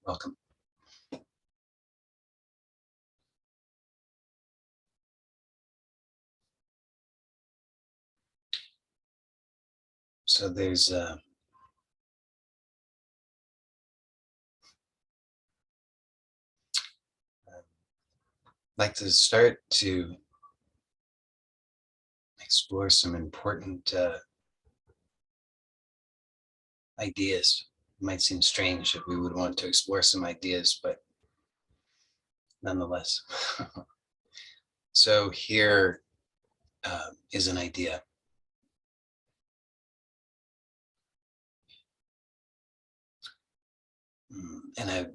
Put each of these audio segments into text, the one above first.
Welcome. So there's I'd like to start to explore some important ideas. It might seem strange that we would want to explore some ideas, but nonetheless. So here is an idea. And I'd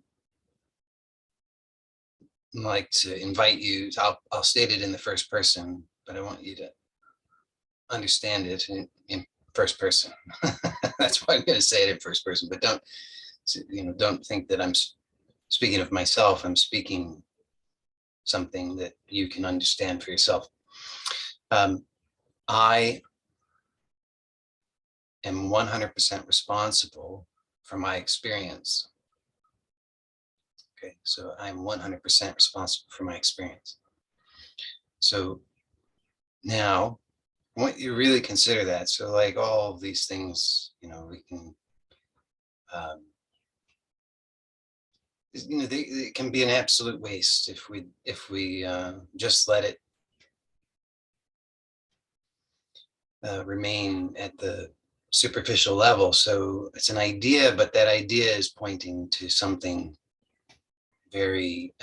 like to invite you, I'll state it in the first person, but I want you to understand it in first person. That's why I'm going to say it in first person, but don't think that I'm speaking of myself. I'm speaking something that you can understand for yourself. I am 100% responsible for my experience. Okay, so I'm 100% responsible for my experience. So now I want you to really consider that. So like all of these things, we can, they can be an absolute waste if we just let it remain at the superficial level. So it's an idea, but that idea is pointing to something very,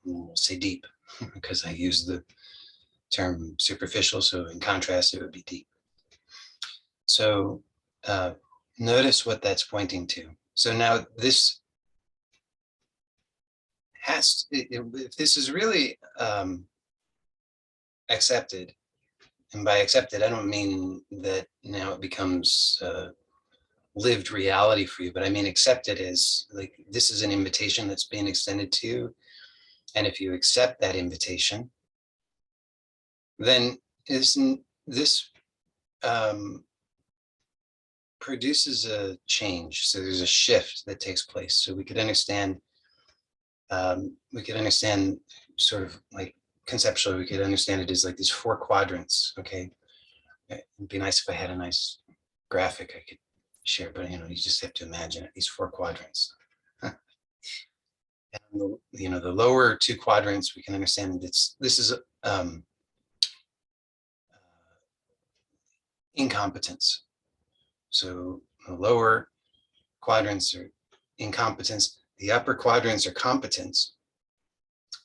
we'll say deep, because I use the term superficial. So in contrast, it would be deep. So notice what that's pointing to. So now this if this is really accepted, and by accepted, I don't mean that now it becomes lived reality for you, but I mean accepted as like this is an invitation that's being extended to you. And if you accept that invitation, then this produces a change. So there's a shift that takes place. So we could understand sort of like conceptually, we could understand it as like these 4 quadrants. Okay, it'd be nice if I had a nice graphic I could share, but you just have to imagine it, these 4 quadrants. And the lower 2 quadrants, we can understand that this is incompetence. So the lower quadrants are incompetence, the upper quadrants are competence,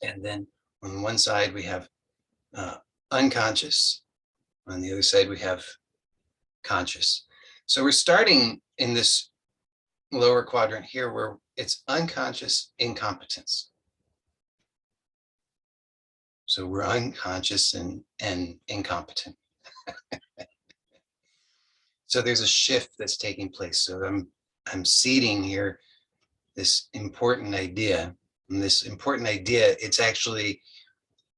and then on one side we have unconscious, on the other side we have conscious. So we're starting in this lower quadrant here where it's unconscious incompetence. So we're unconscious and incompetent. So there's a shift that's taking place. So I'm seeding here this important idea, and this important idea, it's actually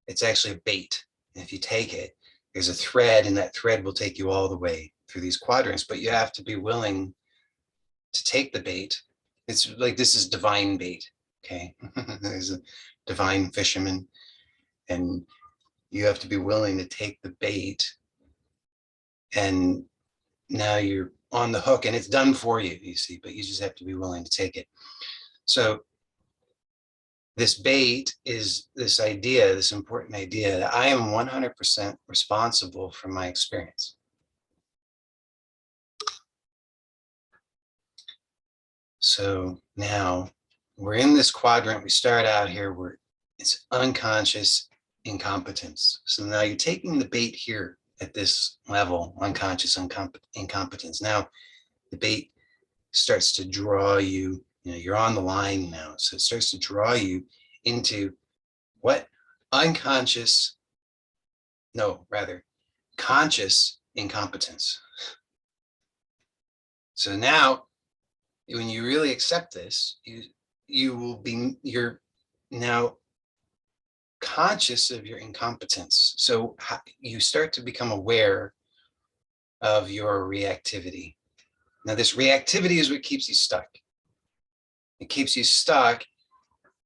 a bait. And if you take it, there's a thread, and that thread will take you all the way through these quadrants, but you have to be willing to take the bait. It's like, this is divine bait. Okay. There's a divine fisherman, and you have to be willing to take the bait, and now you're on the hook, and it's done for you, you see, but you just have to be willing to take it. So this bait is this idea, this important idea that I am 100% responsible for my experience. So now we're in this quadrant. We start out here where it's unconscious incompetence. So now you're taking the bait here at this level, unconscious incompetence. Now the bait starts to draw you, you're on the line now. So it starts to draw you into what? Conscious incompetence. So now when you really accept this, you're now conscious of your incompetence. So you start to become aware of your reactivity. Now, this reactivity is what keeps you stuck. It keeps you stuck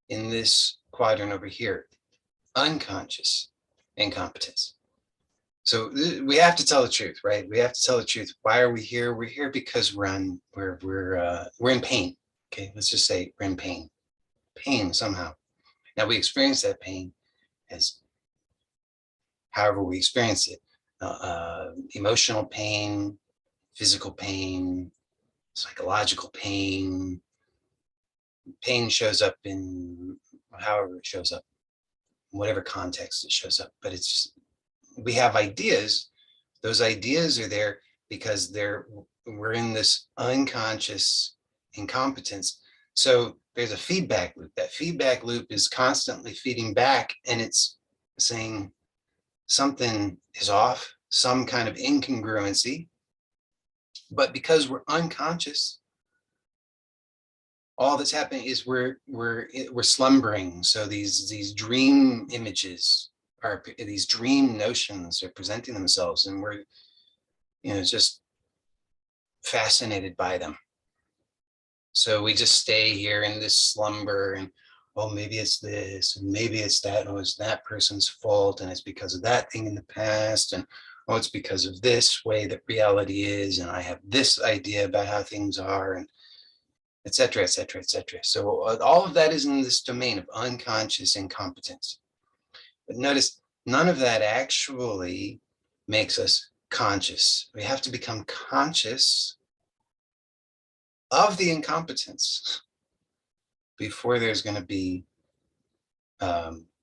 in this quadrant over here, unconscious incompetence. So we have to tell the truth, right? We have to tell the truth. Why are we here? We're here because we're in pain. Okay, let's just say we're in pain somehow. Now we experience that pain as however we experience it, emotional pain, physical pain, psychological pain. Pain shows up in however it shows up, whatever context it shows up. But we have ideas. Those ideas are there because we're in this unconscious incompetence. So there's a feedback loop. That feedback loop is constantly feeding back, and it's saying something is off, some kind of incongruency. But because we're unconscious, all that's happening is we're slumbering. So these dream images are, these dream notions are presenting themselves, and we're just fascinated by them. So we just stay here in this slumber, and oh, maybe it's this, and maybe it's that, and it's that person's fault, and it's because of that thing in the past, and oh, it's because of this way that reality is, and I have this idea about how things are, and et cetera, et cetera, et cetera. So all of that is in this domain of unconscious incompetence. But notice, none of that actually makes us conscious. We have to become conscious of the incompetence before there's going to be,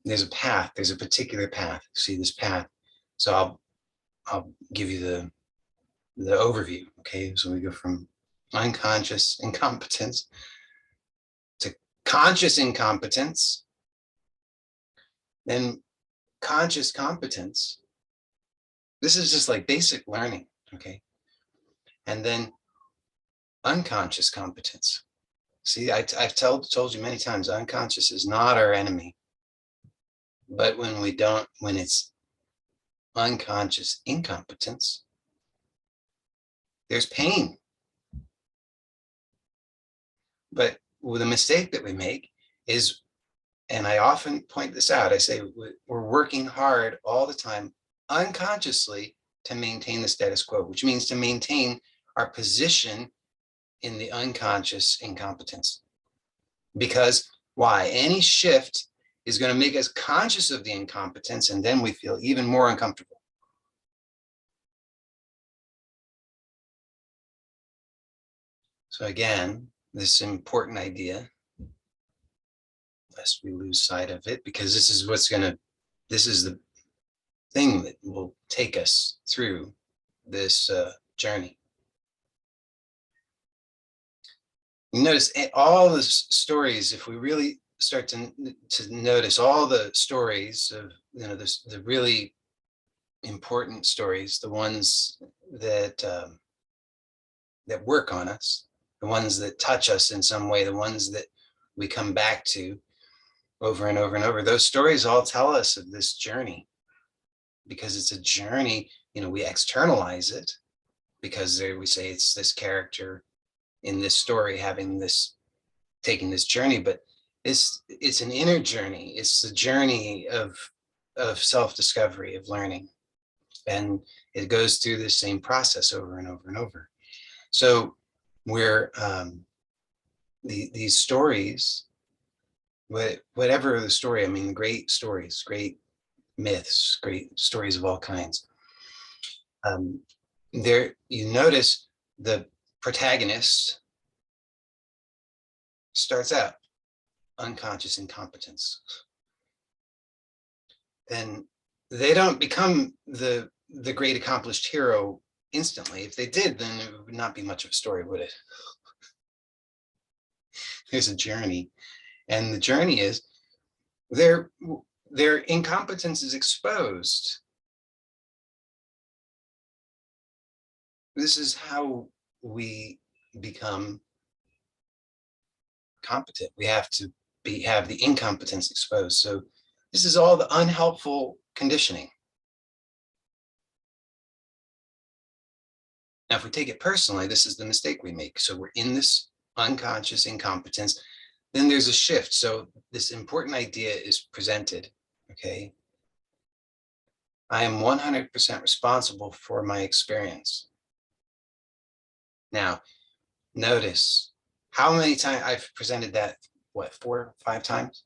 there's a path, there's a particular path. See this path. So I'll give you the overview. Okay, so we go from unconscious incompetence to conscious incompetence, then conscious competence. This is just like basic learning, okay? And then unconscious competence. See, I've told you many times, unconscious is not our enemy. But when it's unconscious incompetence, there's pain. But the mistake that we make is, and I often point this out, I say we're working hard all the time unconsciously to maintain the status quo, which means to maintain our position in the unconscious incompetence. Because why? Any shift is going to make us conscious of the incompetence, and then we feel even more uncomfortable. So again, this important idea, lest we lose sight of it, because this is the thing that will take us through this journey. You notice all the stories, if we really start to notice all the stories of, the really important stories, the ones that that work on us, the ones that touch us in some way, the ones that we come back to over and over and over, those stories all tell us of this journey, because it's a journey. We externalize it because we say it's this character in this story taking this journey, but it's an inner journey. It's the journey of self-discovery, of learning, and it goes through the same process over and over and over. So we're these stories, whatever the story, I mean, great stories, great myths, great stories of all kinds. There, you notice the protagonist starts out unconscious incompetence. Then they don't become the great accomplished hero instantly. If they did, then it would not be much of a story, would it? There's a journey, and the journey is their incompetence is exposed. This is how we become competent. We have to have the incompetence exposed. So this is all the unhelpful conditioning. Now, if we take it personally, this is the mistake we make. So we're in this unconscious incompetence. Then there's a shift. So this important idea is presented. Okay. I am 100% responsible for my experience. Now, notice how many times I've presented that, what, 4 or 5 times?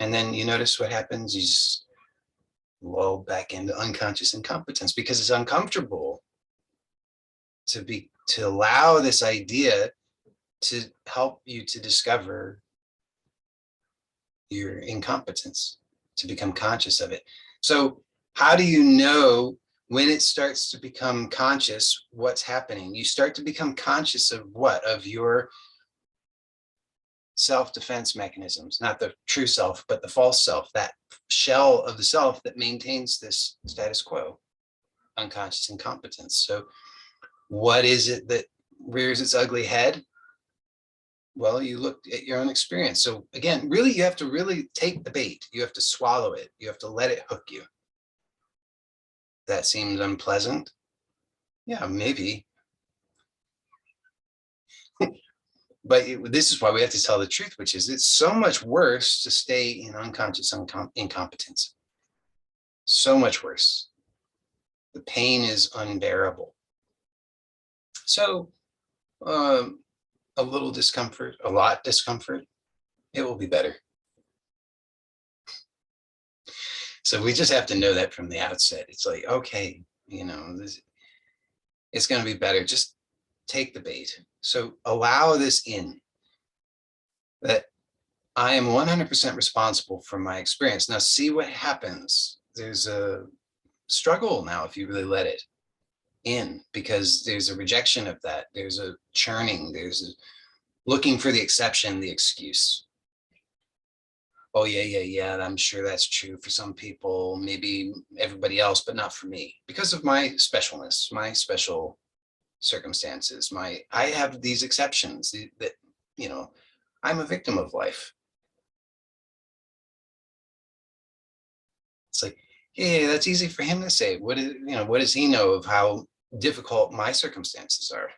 And then you notice what happens. You just lull back into unconscious incompetence because it's uncomfortable to allow this idea to help you to discover your incompetence, to become conscious of it. So how do you know when it starts to become conscious what's happening? You start to become conscious of what? Of your self-defense mechanisms, not the true self, but the false self, that shell of the self that maintains this status quo, unconscious incompetence. So what is it that rears its ugly head? Well, you look at your own experience. So again, really, you have to really take the bait. You have to swallow it. You have to let it hook you. That seems unpleasant. Yeah, maybe. But this is why we have to tell the truth, which is it's so much worse to stay in unconscious incompetence. So much worse. The pain is unbearable. So a little discomfort, a lot discomfort, it will be better. So we just have to know that from the outset. It's like, okay, it's going to be better. Just take the bait. So allow this in, that I am 100% responsible for my experience. Now see what happens. There's a struggle now if you really let it in, because there's a rejection of that. There's a churning. There's a looking for the exception, the excuse. Oh, yeah, I'm sure that's true for some people, maybe everybody else, but not for me, because of my specialness, my special circumstances. I have these exceptions that, I'm a victim of life. It's like, yeah, that's easy for him to say. What does he know of how difficult my circumstances are?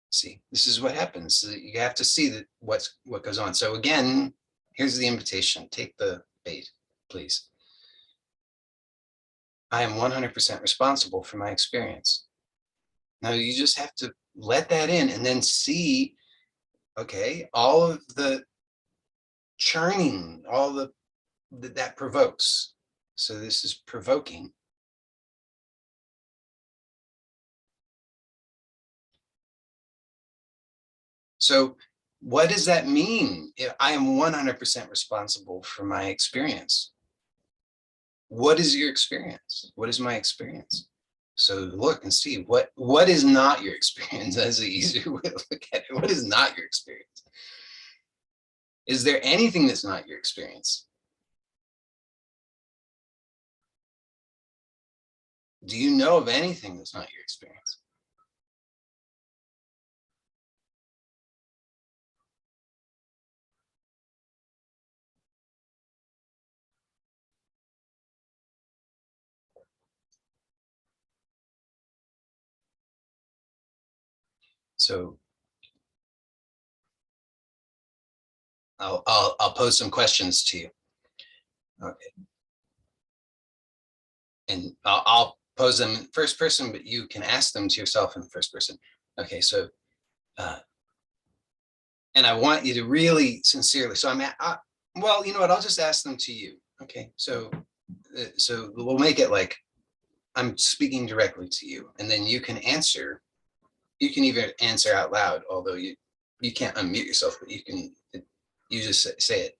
See, this is what happens. You have to see that what goes on. So again, here's the invitation. Take the bait, please. I am 100% responsible for my experience. Now you just have to let that in and then see, okay, all of the churning, all that provokes. So this is provoking. So what does that mean? I am 100% responsible for my experience. What is your experience? What is my experience? So look and see what is not your experience. That's an easier way to look at it. What is not your experience? Is there anything that's not your experience? Do you know of anything that's not your experience? So I'll pose some questions to you. Okay. And I'll pose them in first person, but you can ask them to yourself in first person. Okay, so and I want you to really sincerely. So well, you know what? I'll just ask them to you. Okay, so we'll make it like I'm speaking directly to you, and then you can answer. You can even answer out loud, although you can't unmute yourself, but you just say it.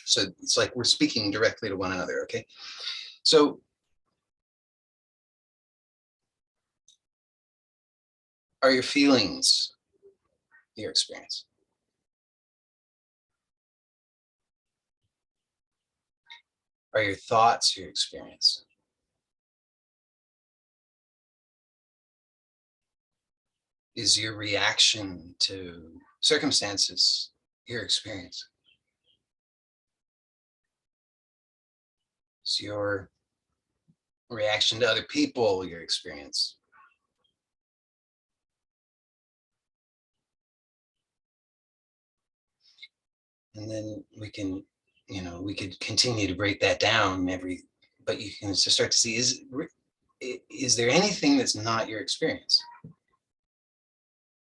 So it's like we're speaking directly to one another. Okay, so are your feelings your experience? Are your thoughts your experience? Is your reaction to circumstances your experience? Is your reaction to other people, your experience. And then we can, we could continue to break that down but you can just start to see, is there anything that's not your experience?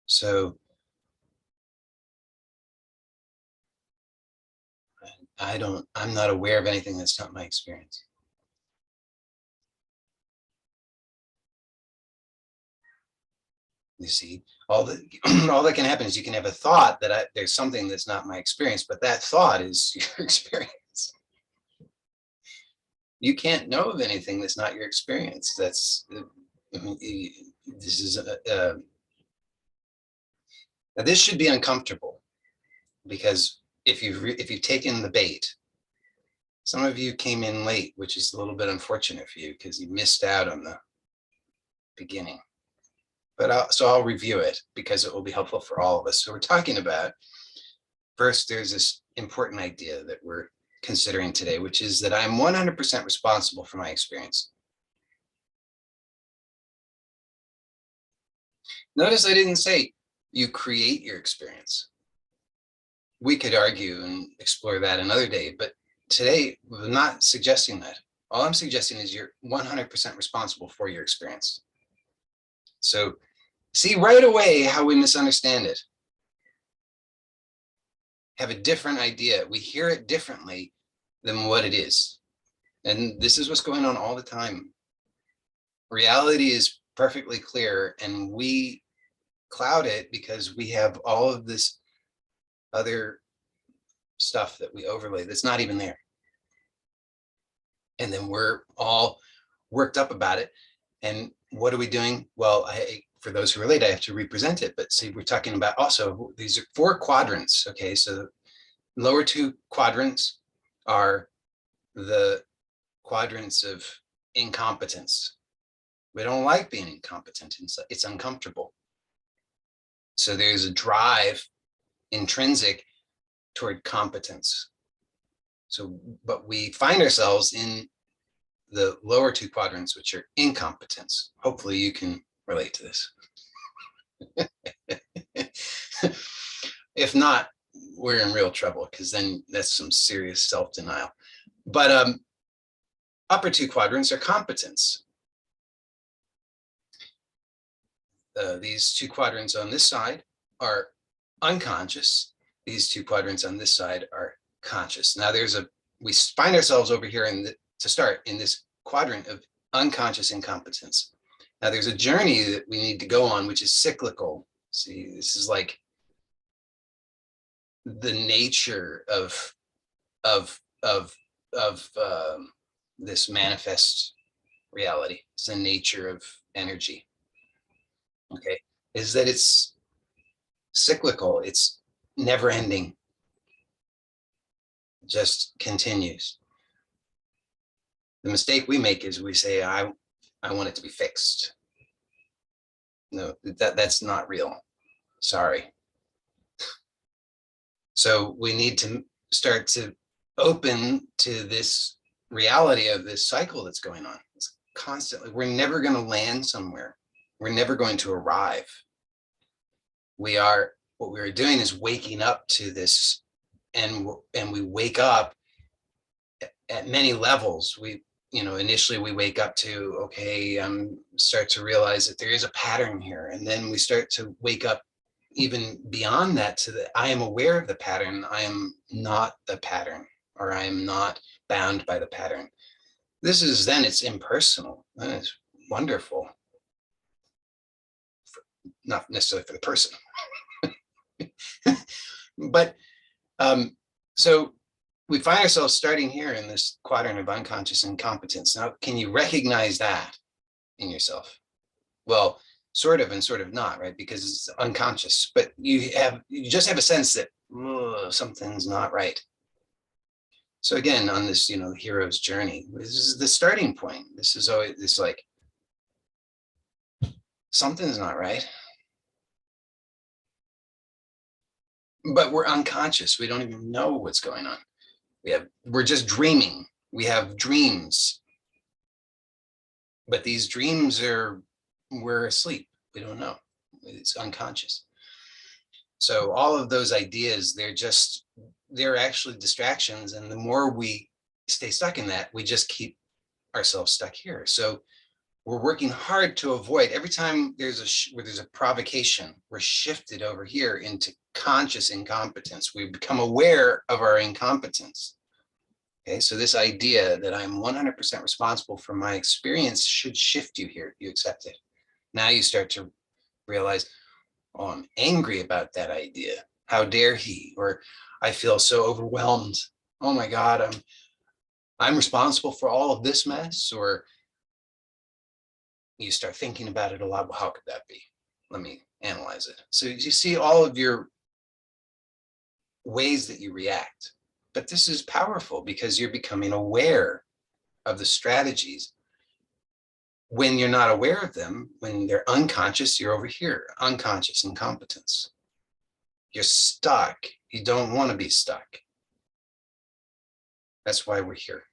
So I'm not aware of anything that's not my experience. You see, all that all that can happen is you can have a thought that there's something that's not my experience, but that thought is your experience. You can't know of anything that's not your experience. This is this should be uncomfortable, because if you've taken the bait, some of you came in late, which is a little bit unfortunate for you because you missed out on the beginning. But I'll review it because it will be helpful for all of us. So we're talking about, first, there's this important idea that we're considering today, which is that I'm 100% responsible for my experience. Notice I didn't say you create your experience. We could argue and explore that another day, but today we're not suggesting that. All I'm suggesting is you're 100% responsible for your experience. So see right away how we misunderstand it. Have a different idea. We hear it differently than what it is. And this is what's going on all the time. Reality is perfectly clear, and we cloud it because we have all of this other stuff that we overlay that's not even there. And then we're all worked up about it. And what are we doing? Well, for those who relate, I have to represent it. But see, we're talking about also, these are 4 quadrants. Okay, so lower 2 quadrants are the quadrants of incompetence. We don't like being incompetent. It's uncomfortable. So there's a drive intrinsic toward competence. So, but we find ourselves in the lower 2 quadrants, which are incompetence. Hopefully you can relate to this. If not, we're in real trouble, because then that's some serious self-denial. But upper 2 quadrants are competence. These 2 quadrants on this side are unconscious. These 2 quadrants on this side are conscious. Now we find ourselves over here to start in this quadrant of unconscious incompetence. Now there's a journey that we need to go on, which is cyclical. See, this is like the nature of this manifest reality. It's the nature of energy. Okay, is that it's cyclical. It's never ending. It just continues. The mistake we make is we say, I want it to be fixed. No, that's not real. Sorry. So we need to start to open to this reality of this cycle that's going on. It's constantly, we're never going to land somewhere. We're never going to arrive. What we're doing is waking up to this, and we wake up at many levels. Initially we wake up to, okay, start to realize that there is a pattern here. And then we start to wake up even beyond that to I am aware of the pattern. I am not the pattern, or I am not bound by the pattern. It's impersonal. And it's wonderful. Not necessarily for the person. But so we find ourselves starting here in this quadrant of unconscious incompetence. Now, can you recognize that in yourself? Well, sort of and sort of not, right? Because it's unconscious, but you just have a sense that something's not right. So again, on this, hero's journey, this is the starting point. This is always this, like, something's not right. But we're unconscious. We don't even know what's going on. We're just dreaming. We have dreams. But these dreams we're asleep. We don't know. It's unconscious. So all of those ideas, they're actually distractions. And the more we stay stuck in that, we just keep ourselves stuck here. So we're working hard to avoid every time where there's a provocation, we're shifted over here into conscious incompetence. We become aware of our incompetence. Okay, so this idea that I'm 100% responsible for my experience should shift you here. You accept it. Now you start to realize, oh, I'm angry about that idea. How dare he? Or I feel so overwhelmed. Oh my God, I'm responsible for all of this mess. Or you start thinking about it a lot. Well, how could that be? Let me analyze it. So you see all of your ways that you react. But this is powerful because you're becoming aware of the strategies. When you're not aware of them, when they're unconscious, you're over here, unconscious incompetence. You're stuck. You don't want to be stuck. That's why we're here.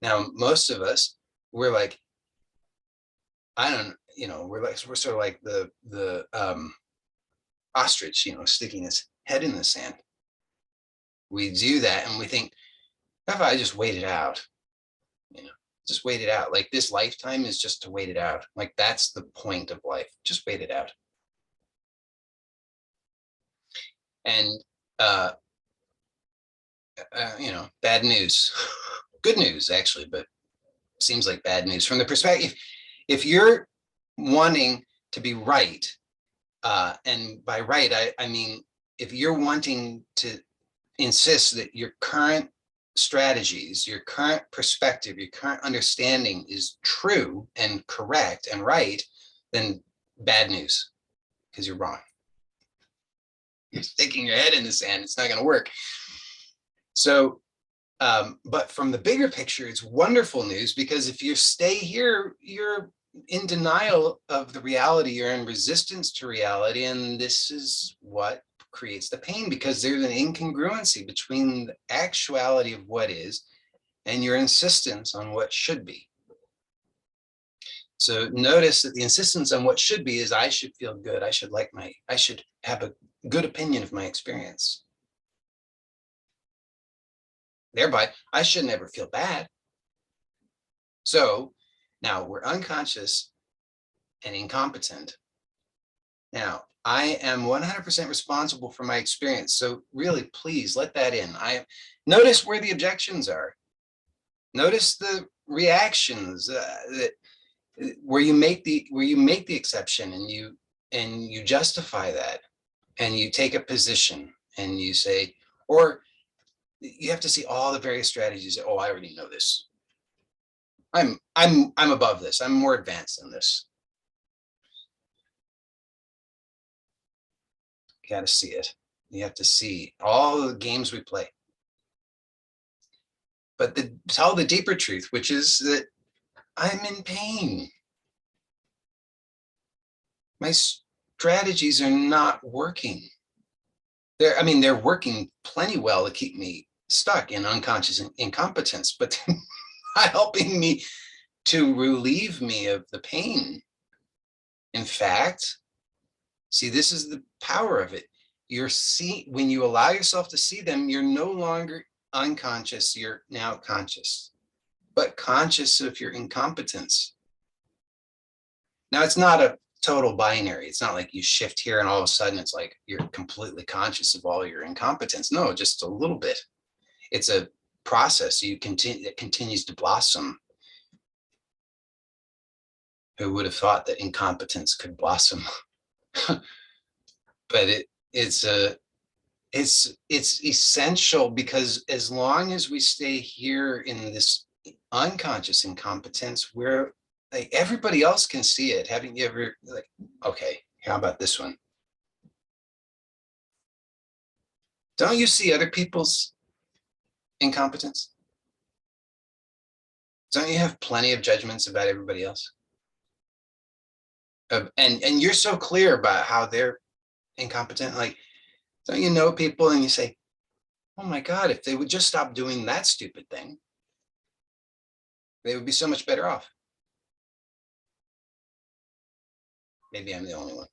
Now, most of us, we're like, we're sort of like the ostrich, sticking its head in the sand. We do that and we think, if I just wait it out, just wait it out. Like this lifetime is just to wait it out. Like that's the point of life. Just wait it out. And, bad news, good news actually, but seems like bad news from the perspective. If you're wanting to be right, and by right, I mean, if you're wanting to insist that your current strategies, your current perspective, your current understanding is true and correct and right, then bad news, because you're wrong. You're sticking your head in the sand. It's not going to work. So, but from the bigger picture, it's wonderful news, because if you stay here, you're in denial of the reality, you're in resistance to reality. And this is what creates the pain, because there's an incongruency between the actuality of what is and your insistence on what should be. So notice that the insistence on what should be is I should feel good. I should have a good opinion of my experience. Thereby, I should never feel bad. So now we're unconscious and incompetent. Now, I am 100% responsible for my experience. So really, please let that in. Notice where the objections are. Notice the reactions where you make the exception and you justify that and you take a position and you say, or you have to see all the various strategies. Oh, I already know this. I'm above this. I'm more advanced than this. You got to see it. You have to see all the games we play. But tell the deeper truth, which is that I'm in pain. My strategies are not working. They're working plenty well to keep me stuck in unconscious incompetence, but not helping me to relieve me of the pain. In fact, see, this is the power of it. When you allow yourself to see them, you're no longer unconscious, you're now conscious, but conscious of your incompetence. Now, it's not a total binary. It's not like you shift here and all of a sudden it's like you're completely conscious of all your incompetence. No, just a little bit. It's a process that continues to blossom. Who would have thought that incompetence could blossom? But it's essential, because as long as we stay here in this unconscious incompetence, we're like, everybody else can see it. Haven't you ever, like, okay, how about this one? Don't you see other people's incompetence? Don't you have plenty of judgments about everybody else? And you're so clear about how they're incompetent. Like, don't you know people and you say, oh my God, if they would just stop doing that stupid thing, They would be so much better off. Maybe I'm the only one.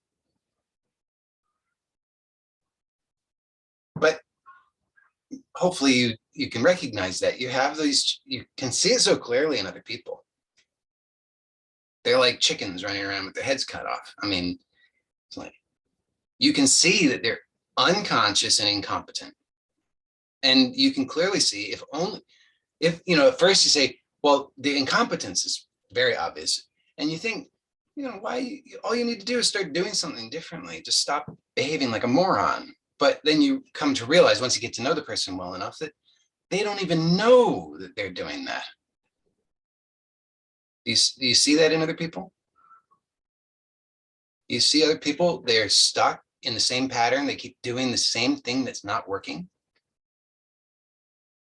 But hopefully you can recognize that you have these, you can see it so clearly in other people. They're like chickens running around with their heads cut off. I mean, it's like you can see that they're unconscious and incompetent. And you can clearly see if at first you say, well, the incompetence is very obvious. And you think, why all you need to do is start doing something differently. Just stop behaving like a moron. But then you come to realize once you get to know the person well enough that they don't even know that they're doing that. Do you see that in other people? You see other people, they're stuck in the same pattern. They keep doing the same thing that's not working.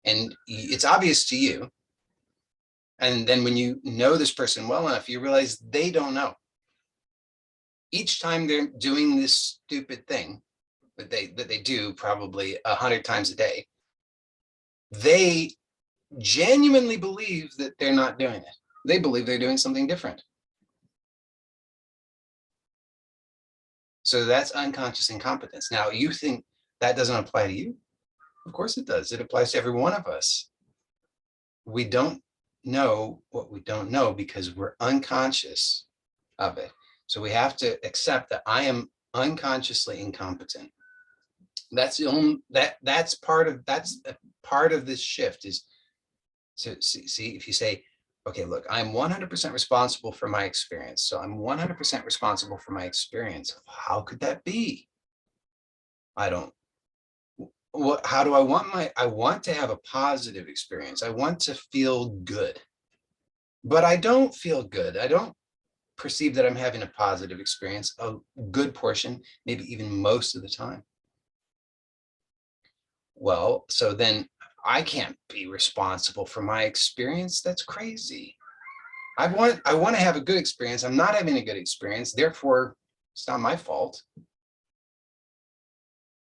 And it's obvious to you. And then when you know this person well enough, you realize they don't know. Each time they're doing this stupid thing that they do probably 100 times a day, they genuinely believe that they're not doing it. They believe they're doing something different. So that's unconscious incompetence. Now, you think that doesn't apply to you? Of course it does. It applies to every one of us. We don't know what we don't know because we're unconscious of it. So we have to accept that I am unconsciously incompetent. That's that's part of this shift is to see if you say, okay, look, I'm 100% responsible for my experience. So I'm 100% responsible for my experience. How could that be? I don't, how do I want to have a positive experience. I want to feel good, but I don't feel good. I don't perceive that I'm having a positive experience, a good portion, maybe even most of the time. Well, so then I can't be responsible for my experience. That's crazy. I want to have a good experience. I'm not having a good experience. Therefore, it's not my fault.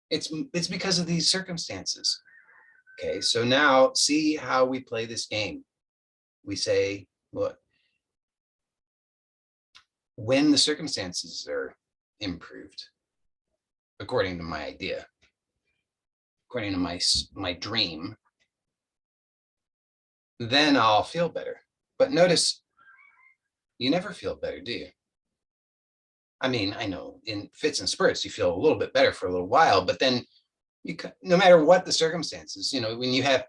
It's because of these circumstances. Okay, so now see how we play this game. We say, look, when the circumstances are improved, according to my idea, according to my dream, then I'll feel better. But notice, you never feel better, do you? I mean, I know in fits and spurts, you feel a little bit better for a little while, but then no matter what the circumstances, when you have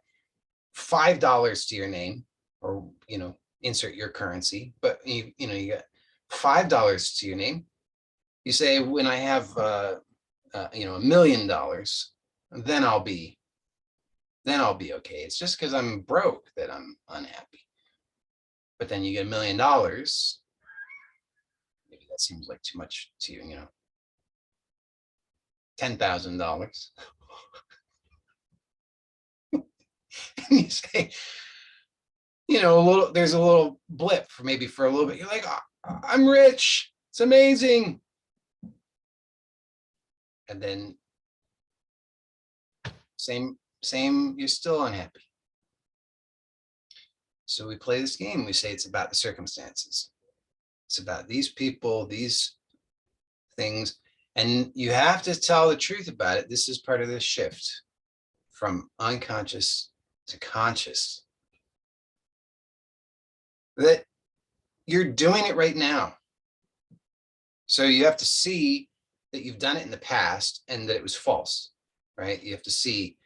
$5 to your name, or, insert your currency, but you got $5 to your name. You say, when I have, $1 million, then I'll be okay. It's just because I'm broke that I'm unhappy. But then you get $1 million. Maybe that seems like too much to you, $10,000. And you say, there's a little blip for a little bit. You're like, oh, I'm rich. It's amazing. And then same, you're still unhappy. So we play this game. We say it's about the circumstances. It's about these people, these things. And you have to tell the truth about it. This is part of this shift from unconscious to conscious. That you're doing it right now. So you have to see that you've done it in the past and that it was false, right? You have to see,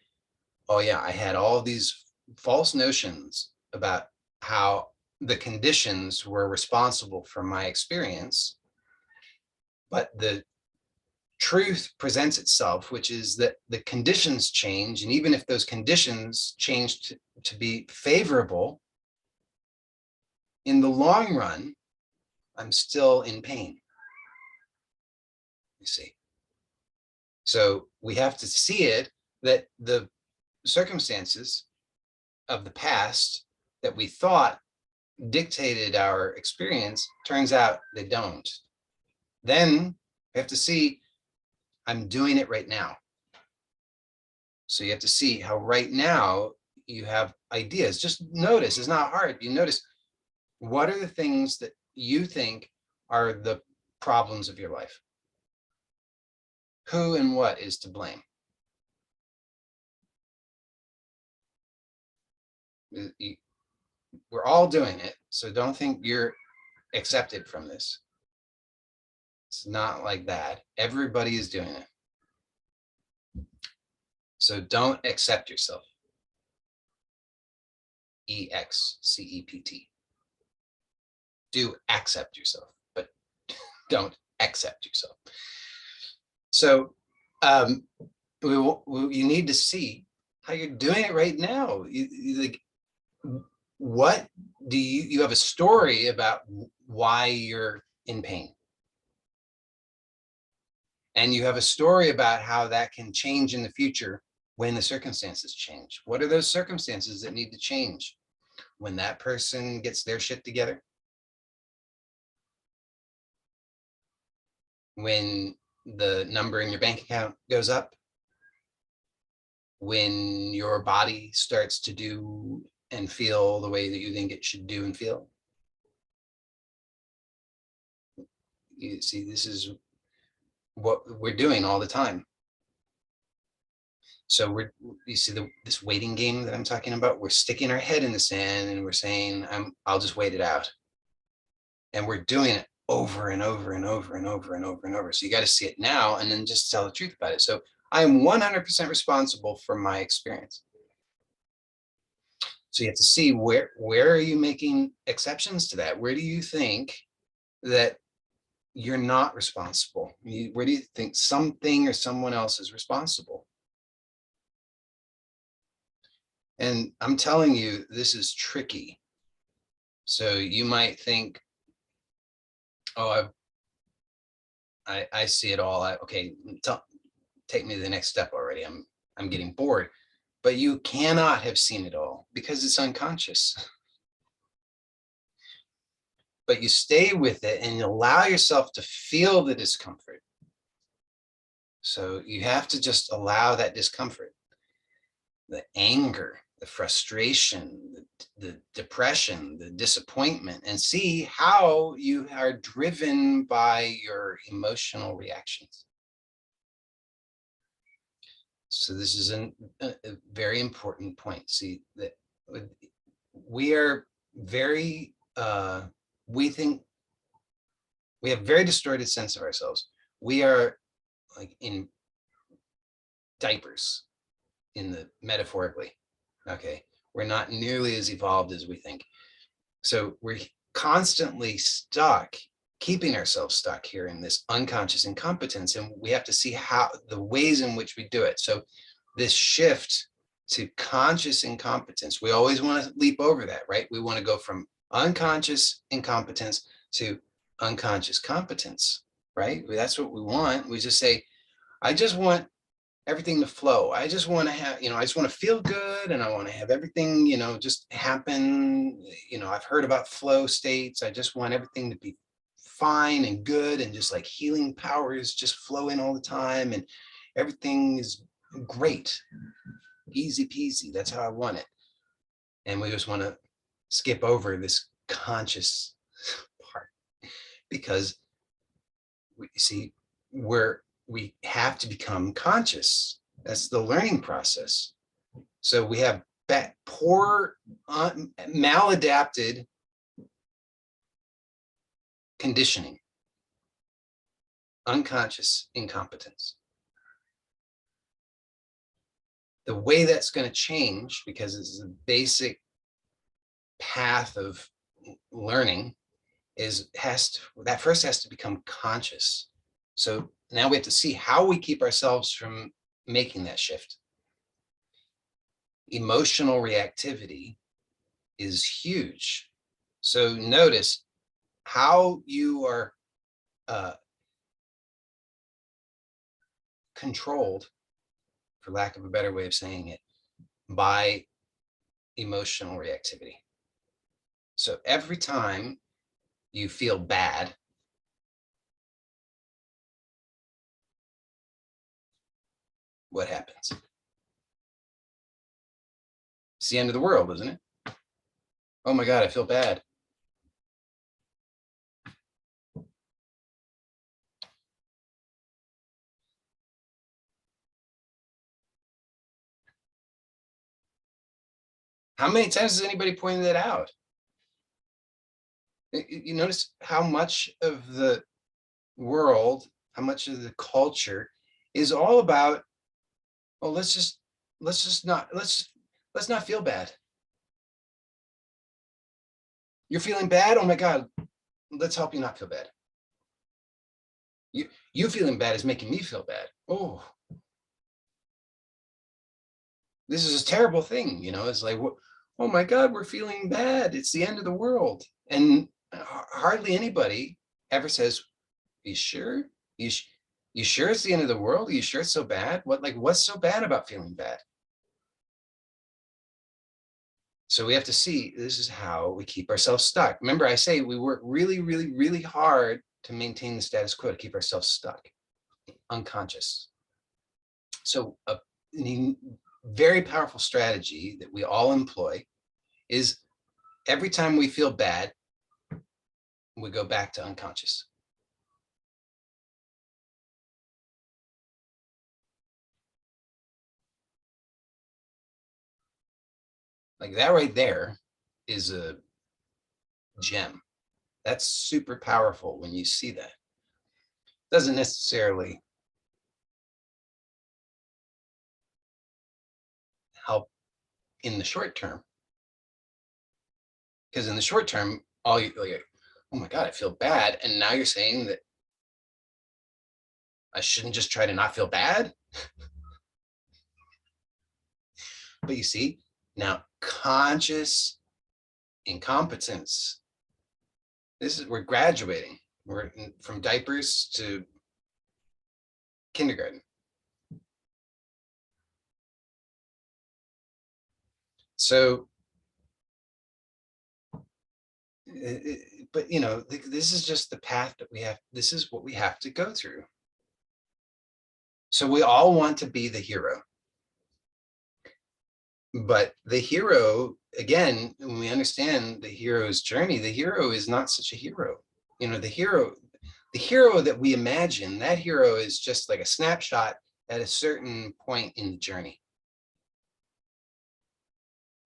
oh yeah, I had all these false notions about how the conditions were responsible for my experience. But the truth presents itself, which is that the conditions change. And even if those conditions change to be favorable, in the long run, I'm still in pain. You see. So we have to see it that the circumstances of the past that we thought dictated our experience, turns out they don't. Then we have to see, I'm doing it right now. So you have to see how right now you have ideas. Just notice, it's not hard. You notice, What are the things that you think are the problems of your life? Who and what is to blame? We're all doing it, so don't think you're accepted from this. It's not like that. Everybody is doing it. So don't accept yourself. EXCEPT. Do accept yourself, but don't accept yourself. So you need to see how you're doing it right now. Like, what do you have a story about why you're in pain? And you have a story about how that can change in the future when the circumstances change. What are those circumstances that need to change? When that person gets their shit together? When the number in your bank account goes up? When your body starts to do and feel the way that you think it should do and feel? You see, this is what we're doing all the time. So you see this waiting game that I'm talking about? We're sticking our head in the sand and we're saying, I'll just wait it out. And we're doing it over and over and over and over and over and over. So you got to see it now and then just tell the truth about it. So I am 100% responsible for my experience. So you have to see where are you making exceptions to that? Where do you think that you're not responsible? Where do you think something or someone else is responsible? And I'm telling you, this is tricky. So you might think, oh, I see it all. Okay, take me to the next step already. I'm getting bored. But you cannot have seen it all because it's unconscious. But you stay with it and you allow yourself to feel the discomfort. So you have to just allow that discomfort, the anger, the frustration, the depression, the disappointment, and see how you are driven by your emotional reactions. So this is a very important point. See, that we are very, we think we have very distorted sense of ourselves. We are like in diapers, in the metaphorically. Okay, we're not nearly as evolved as we think. So we're constantly stuck, keeping ourselves stuck here in this unconscious incompetence, and we have to see how the ways in which we do it. So this shift to conscious incompetence, we always want to leap over that, right? We want to go from unconscious incompetence to unconscious competence, right? That's what we want. We just say, I just want everything to flow. I just want to have, I just want to feel good, and I want to have everything, just happen. I've heard about flow states. I just want everything to be fine and good, and just like healing powers just flow in all the time, and everything is great, easy peasy. That's how I want it. And we just want to skip over this conscious part because we have to become conscious. That's the learning process. So we have poor, maladapted conditioning, unconscious incompetence. The way that's going to change, because it's a basic path of learning, that first has to become conscious. So now we have to see how we keep ourselves from making that shift. Emotional reactivity is huge. So notice how you are controlled, for lack of a better way of saying it, by emotional reactivity. So every time you feel bad, what happens? It's the end of the world, isn't it? Oh my God, I feel bad. How many times has anybody pointed that out? You notice how much of the world, how much of the culture is all about, well, let's not feel bad. You're feeling bad? Oh my God, let's help you not feel bad. You feeling bad is making me feel bad. Oh, this is a terrible thing. It's like, oh my God, we're feeling bad. It's the end of the world. And hardly anybody ever says, you sure? You sure it's the end of the world? Are you sure it's so bad? What's so bad about feeling bad? So we have to see, this is how we keep ourselves stuck. Remember, I say we work really, really, really hard to maintain the status quo, to keep ourselves stuck, unconscious. So a very powerful strategy that we all employ is every time we feel bad, we go back to unconscious. Like that right there is a gem. That's super powerful when you see that. Doesn't necessarily help in the short term, because in the short term, all you like, oh my God, I feel bad. And now you're saying that I shouldn't just try to not feel bad. But you see, now conscious incompetence. We're graduating. We're from diapers to kindergarten. So, but this is just the path that we have. This is what we have to go through. So we all want to be the hero. But the hero, again, when we understand the hero's journey, the hero is not such a hero. The hero that we imagine, that hero is just like a snapshot at a certain point in the journey.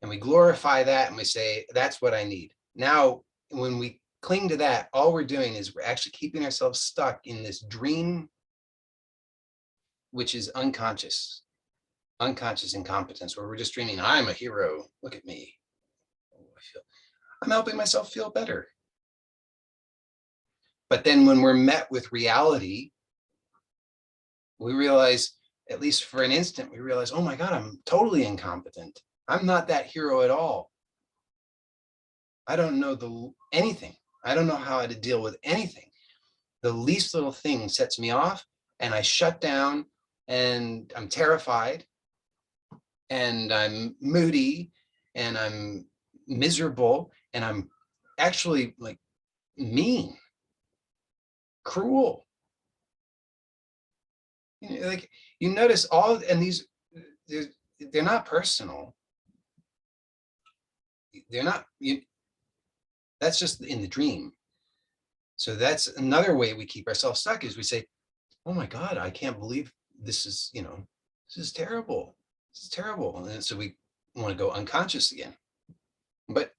And we glorify that and we say, that's what I need. Now, when we cling to that, all we're doing is we're actually keeping ourselves stuck in this dream, which is unconscious incompetence, where we're just dreaming, I'm a hero, look at me. I'm helping myself feel better. But then when we're met with reality, we realize, at least for an instant, we realize, oh my God, I'm totally incompetent. I'm not that hero at all. I don't know anything. I don't know how to deal with anything. The least little thing sets me off and I shut down and I'm terrified and I'm moody and I'm miserable and I'm actually like mean, cruel. Like you notice and these, they're not personal. They're not, that's just in the dream. So that's another way we keep ourselves stuck, is we say, oh my God, I can't believe this is, this is terrible. This is terrible. And then, so we want to go unconscious again. But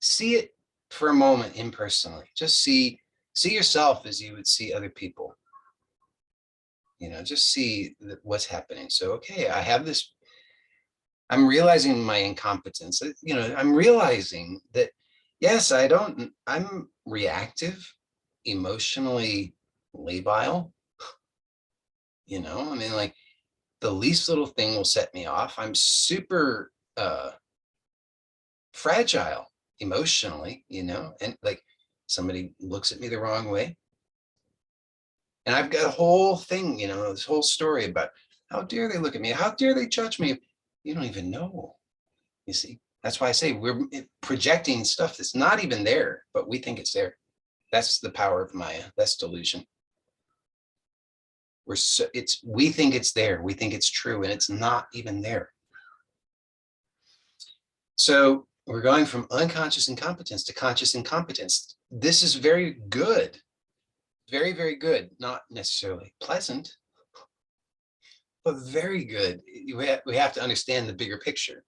see it for a moment impersonally. Just see yourself as you would see other people. Just see what's happening. So, okay, I have this, I'm realizing my incompetence. I'm realizing that, yes, I'm reactive, emotionally labile. I mean, like the least little thing will set me off. I'm super fragile emotionally, and like somebody looks at me the wrong way. And I've got a whole thing, this whole story about how dare they look at me? How dare they judge me? You don't even know. You see, that's why I say we're projecting stuff that's not even there, but we think it's there. That's the power of Maya. That's delusion. We think it's there. We think it's true, and it's not even there. So we're going from unconscious incompetence to conscious incompetence. This is very good. Very, very good. Not necessarily pleasant, but very good. We have to understand the bigger picture.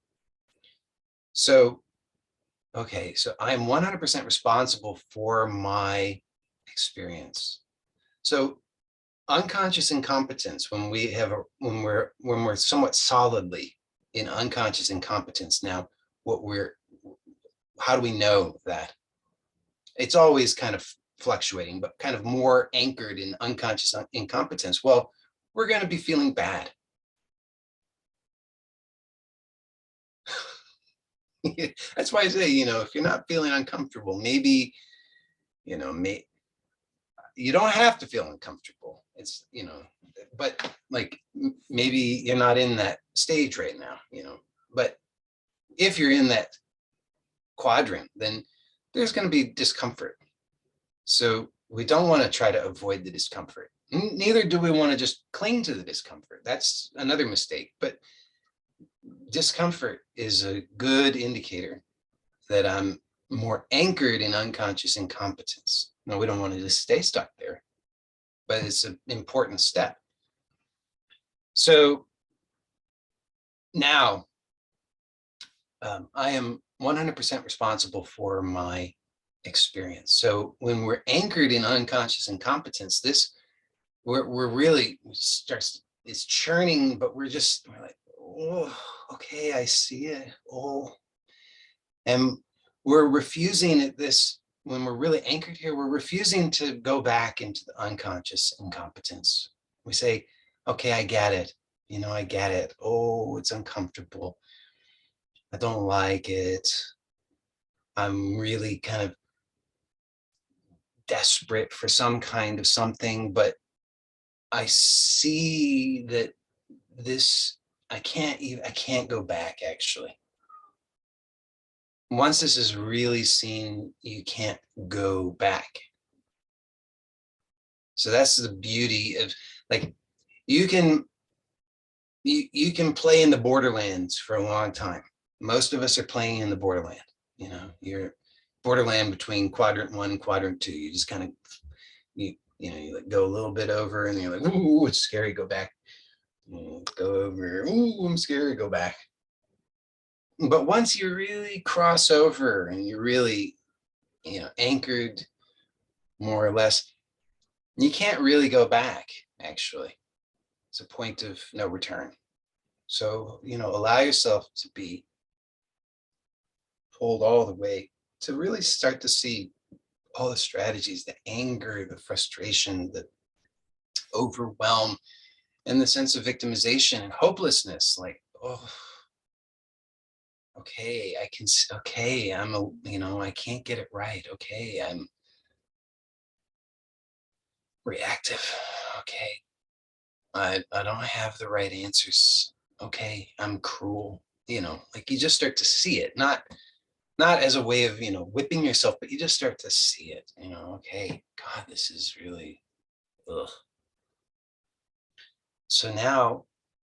So, okay, so I'm 100% responsible for my experience. So unconscious incompetence, when we have when we're somewhat solidly in unconscious incompetence. Now, what we're how do we know that? It's always kind of fluctuating, but kind of more anchored in unconscious incompetence. Well, we're going to be feeling bad. That's why I say, if you're not feeling uncomfortable, maybe, you don't have to feel uncomfortable. It's, but like maybe you're not in that stage right now, but if you're in that quadrant, then there's going to be discomfort. So we don't want to try to avoid the discomfort. Neither do we want to just cling to the discomfort. That's another mistake. But discomfort is a good indicator that I'm more anchored in unconscious incompetence. No, we don't want to just stay stuck there, but it's an important step. So now I am 100% responsible for my experience. So when we're anchored in unconscious incompetence, we're really starts, it's churning, but we're like, oh, okay, I see it. Oh, and we're refusing at this, when we're really anchored here, we're refusing to go back into the unconscious incompetence. We say, okay, I get it. I get it. Oh, it's uncomfortable. I don't like it. I'm really kind of desperate for some kind of something, but I see that I can't go back actually. Once this is really seen, you can't go back. So that's the beauty of, like, you can play in the borderlands for a long time. Most of us are playing in the borderland. You're borderland between quadrant 1 and quadrant 2. You just kind of you like go a little bit over and you're like, ooh, it's scary, go back. Go over, ooh, I'm scared, go back. But once you really cross over and you're really, anchored more or less, you can't really go back, actually. It's a point of no return. So, allow yourself to be pulled all the way to really start to see all the strategies, the anger, the frustration, the overwhelm, and the sense of victimization and hopelessness. Like, oh, okay, okay, I can't get it right. Okay, I'm reactive. Okay, I don't have the right answers. Okay, I'm cruel. Like you just start to see it, not as a way of, whipping yourself, but you just start to see it, okay, God, this is really, ugh. So now,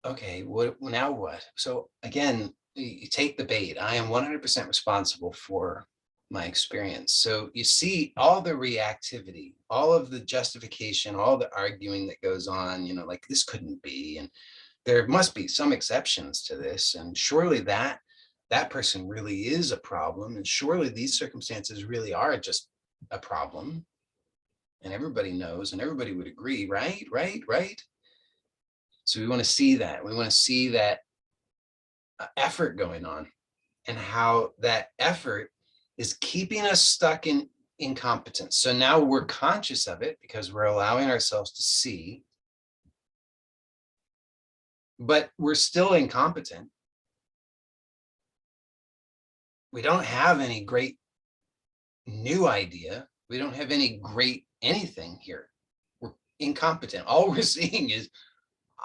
okay, now what? So again, you take the bait. I am 100% responsible for my experience. So you see all the reactivity, all of the justification, all the arguing that goes on, like this couldn't be, and there must be some exceptions to this, and surely that person really is a problem, and surely these circumstances really are just a problem, and everybody knows, and everybody would agree, right, right, right. So we want to see that. We want to see that effort going on, and how that effort is keeping us stuck in incompetence. So now we're conscious of it because we're allowing ourselves to see, but we're still incompetent. We don't have any great new idea. We don't have any great anything here. We're incompetent. All we're seeing is,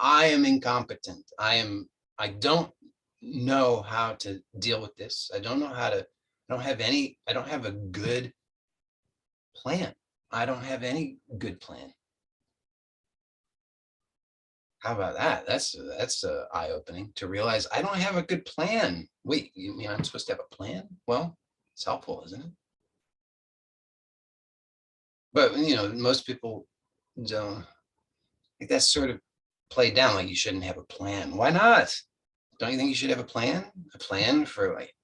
I am incompetent. I don't know how to deal with this. I don't know how to, I don't have a good plan. I don't have any good plan. How about that? That's eye-opening to realize I don't have a good plan. Wait, you mean I'm supposed to have a plan? Well, it's helpful, isn't it? But most people don't, like, that's sort of played down, like you shouldn't have a plan. Why not? Don't you think you should have a plan? A plan for, like,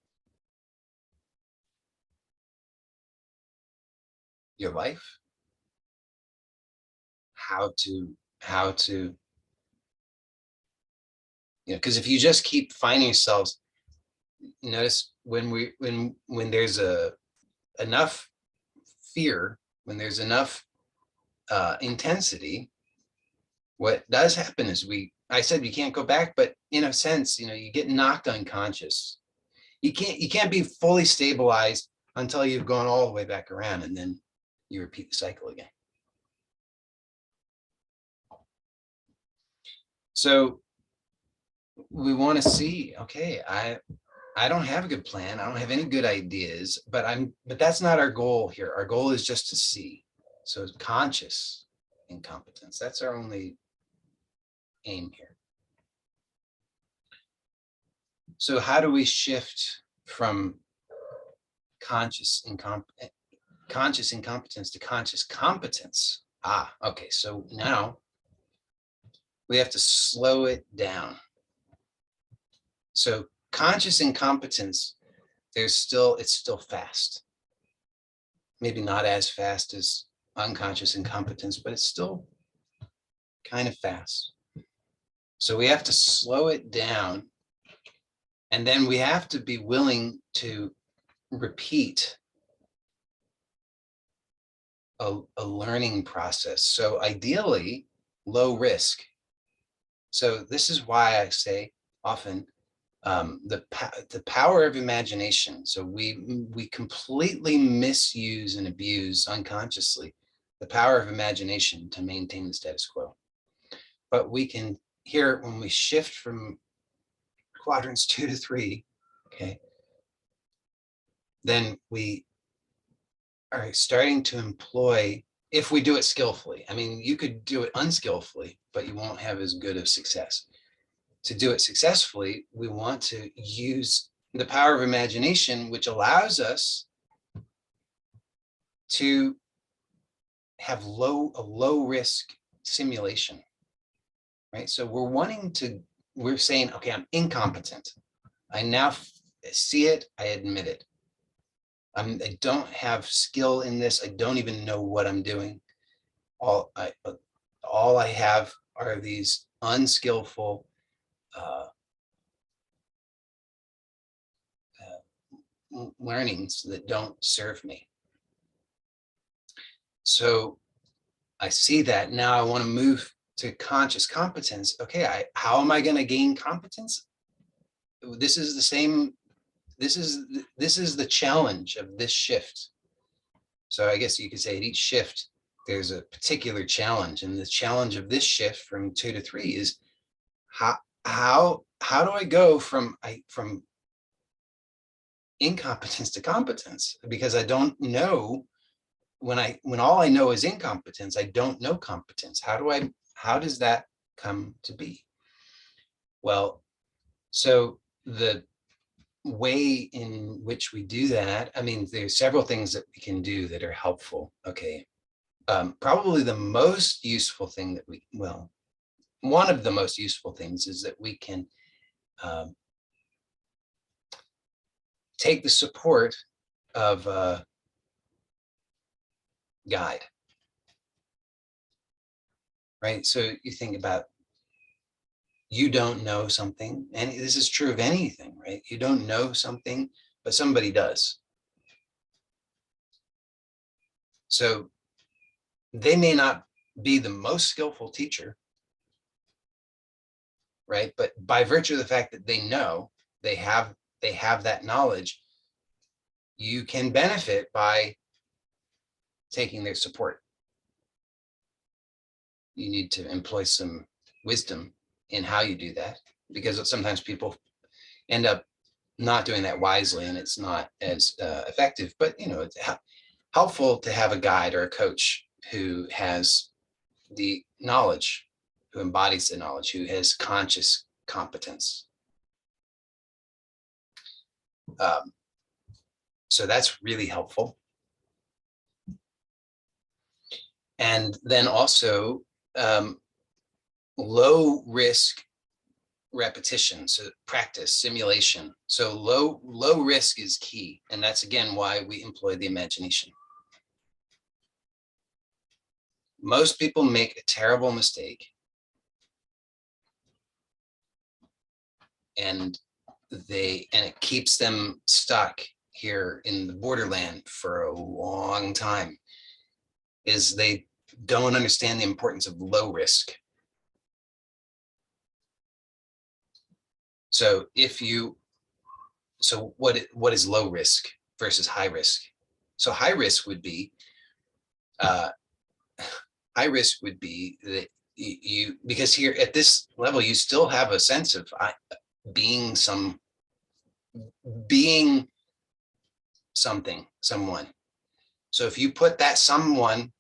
your life, how to because if you just keep finding yourselves, notice when there's enough fear, when there's enough intensity, what does happen is I said we can't go back, but in a sense, you get knocked unconscious. You can't be fully stabilized until you've gone all the way back around, and then you repeat the cycle again. So we want to see, okay, I don't have a good plan. I don't have any good ideas, but that's not our goal here. Our goal is just to see. So it's conscious incompetence. That's our only aim here. So how do we shift from conscious incompetence to conscious competence? Okay. So now we have to slow it down. So conscious incompetence, it's still fast. Maybe not as fast as unconscious incompetence, but it's still kind of fast. So we have to slow it down. And then we have to be willing to repeat a learning process. So ideally, low risk. So this is why I say often the power of imagination. So we completely misuse and abuse unconsciously the power of imagination to maintain the status quo. But we can here when we shift from quadrants 2 to 3, okay, then we are starting to employ, if we do it skillfully. I mean, you could do it unskillfully, but you won't have as good of success. To do it successfully, we want to use the power of imagination, which allows us to have a low risk simulation, right? So we're saying, okay, I'm incompetent. I now see it, I admit it. I don't have skill in this. I don't even know what I'm doing. All I have are these unskillful learnings that don't serve me. So I see that now. I want to move to conscious competence. Okay, how am I going to gain competence? This is the same. This is the challenge of this shift. So I guess you could say at each shift, there's a particular challenge, and the challenge of this shift from 2 to 3 is how do I go from incompetence to competence? Because I don't know when all I know is incompetence, I don't know competence. How does that come to be? Well, so the way in which we do that, I mean, there's several things that we can do that are helpful. Okay. Probably the most useful thing one of the most useful things is that we can take the support of a guide, right? So you think about, you don't know something, and this is true of anything, right? You don't know something, but somebody does. So they may not be the most skillful teacher, right? But by virtue of the fact that they know, they have that knowledge, you can benefit by taking their support. You need to employ some wisdom in how you do that, because sometimes people end up not doing that wisely, and it's not as effective. But it's helpful to have a guide or a coach who has the knowledge, who embodies the knowledge, who has conscious competence. So that's really helpful. And then also low risk repetition, so practice, simulation. So low risk is key, and that's again why we employ the imagination. most people make a terrible mistake, and it keeps them stuck here in the borderland for a long time, is they don't understand the importance of low risk. So what is low risk versus high risk? So high risk would be that you, because here at this level, you still have a sense of being something, someone. So if you put that someone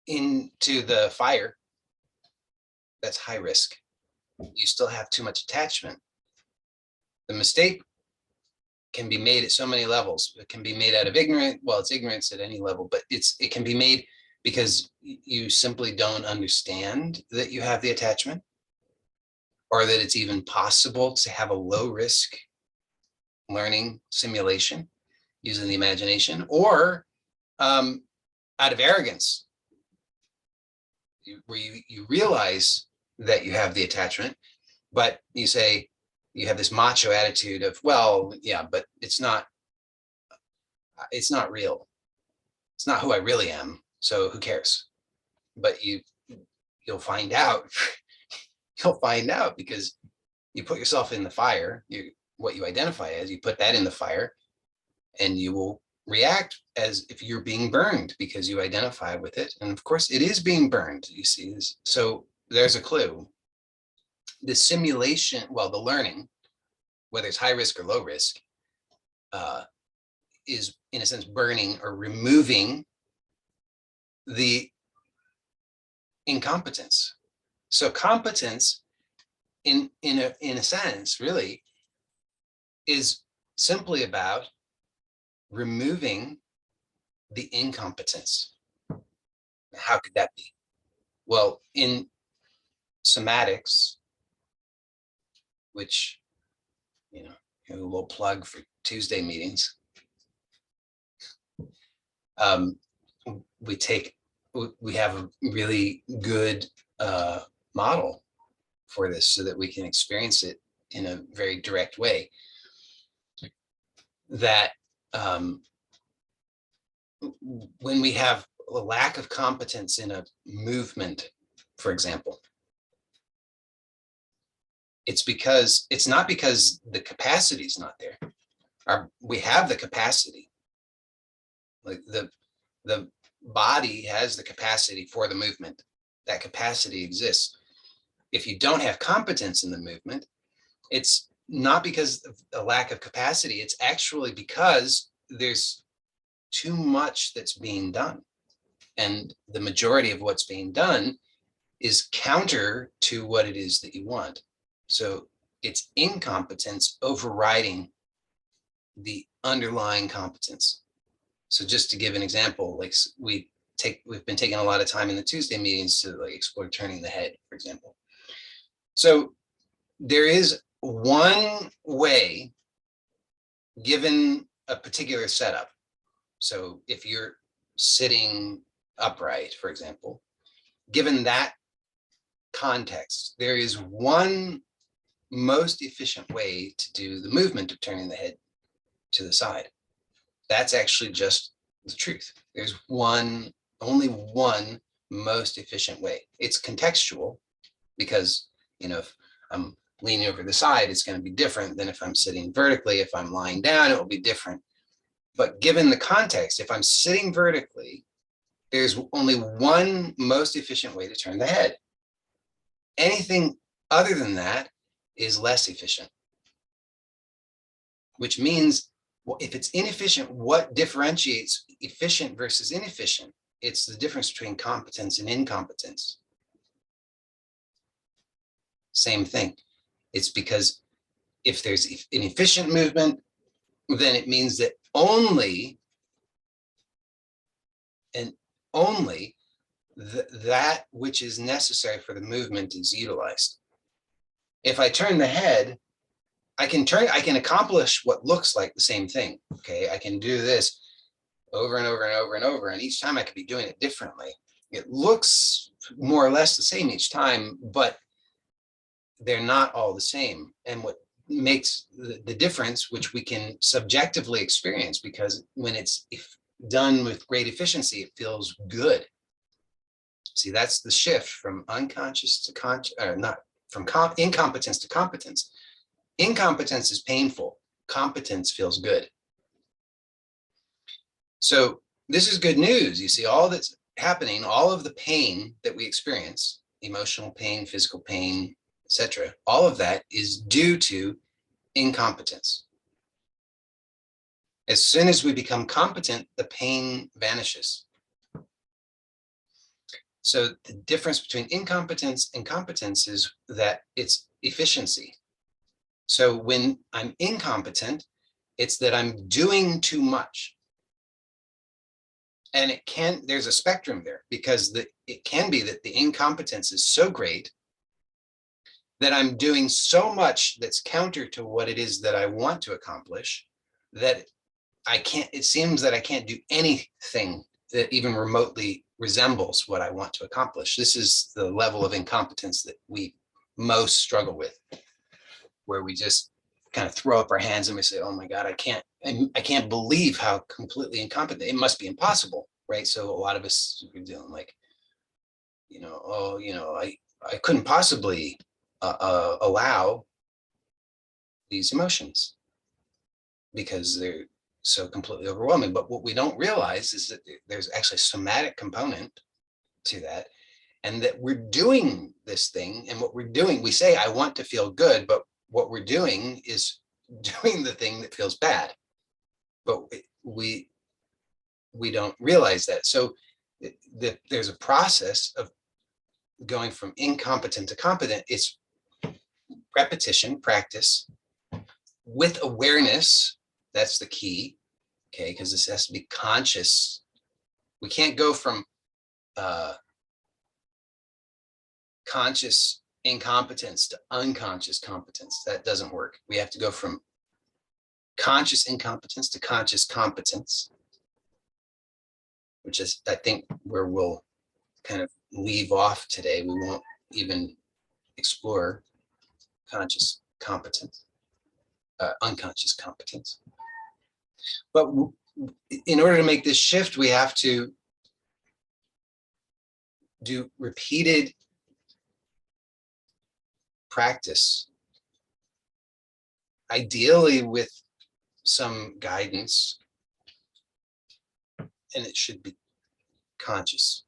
into the fire, that's high risk. You still have too much attachment. The mistake can be made at so many levels. It can be made out of ignorance. Well, it's ignorance at any level, but it can be made because you simply don't understand that you have the attachment, or that it's even possible to have a low risk learning simulation using the imagination, or out of arrogance, where you realize that you have the attachment, but you say, you have this macho attitude of, well, yeah, but it's not real. It's not who I really am. So who cares? But you'll find out, because you put yourself in the fire, what you identify as, you put that in the fire, and you will react as if you're being burned because you identify with it. And of course it is being burned, you see this. So there's a clue. The simulation, well, the learning, whether it's high risk or low risk, is in a sense burning or removing the incompetence. So competence, in a sense, really is simply about removing the incompetence. How could that be? Well, in somatics, which, a little plug for Tuesday meetings, we have a really good model for this so that we can experience it in a very direct way. That when we have a lack of competence in a movement, for example, it's not because the capacity is not there. We have the capacity. Like the body has the capacity for the movement. That capacity exists. If you don't have competence in the movement, it's not because of a lack of capacity. It's actually because there's too much that's being done. And the majority of what's being done is counter to what it is that you want. So it's incompetence overriding the underlying competence. So just to give an example, like we've been taking a lot of time in the Tuesday meetings to explore turning the head, for example. So there is one way, given a particular setup. So if you're sitting upright, for example, given that context, there is one most efficient way to do the movement of turning the head to the side. That's actually just the truth. There's only one most efficient way. It's contextual, because if I'm leaning over the side, it's going to be different than if I'm sitting vertically. If I'm lying down, it will be different. But given the context, if I'm sitting vertically, there's only one most efficient way to turn the head. Anything other than that is less efficient, which means, well, if it's inefficient, what differentiates efficient versus inefficient? It's the difference between competence and incompetence. Same thing. It's because if there's an efficient movement, then it means that only that which is necessary for the movement is utilized. If I turn the head, I can accomplish what looks like the same thing. Okay, I can do this. over and over and over and over. And each time I could be doing it differently. It looks more or less the same each time, but they're not all the same. And what makes the difference, which we can subjectively experience, because when it's done with great efficiency, it feels good. See, that's the shift from unconscious to conscious, not from incompetence to competence. Incompetence is painful. Competence feels good. So this is good news. You see, all that's happening, all of the pain that we experience, emotional pain, physical pain, etc., all of that is due to incompetence. As soon as we become competent, the pain vanishes. So the difference between incompetence and competence is that it's efficiency. So when I'm incompetent, it's that I'm doing too much. And there's a spectrum there, because it can be that the incompetence is so great that I'm doing so much that's counter to what it is that I want to accomplish, that it seems that I can't do anything that even remotely resembles what I want to accomplish. This is the level of incompetence that we most struggle with, where we just kind of throw up our hands and we say, oh my God, I can't believe how completely incompetent. It must be impossible, right? So a lot of us are dealing like, I couldn't possibly allow these emotions because they're so completely overwhelming. But what we don't realize is that there's actually a somatic component to that, and that we're doing this thing. And what we're doing, we say, I want to feel good, but what we're doing is doing the thing that feels bad. But we don't realize that. So there's a process of going from incompetent to competent. It's repetition, practice with awareness. That's the key. Okay, because this has to be conscious. We can't go from conscious incompetence to unconscious competence. That doesn't work. We have to go from conscious incompetence to conscious competence, which is, I think, where we'll kind of leave off today. We won't even explore conscious competence, unconscious competence. But in order to make this shift, we have to do repeated practice, ideally with some guidance, and it should be conscious.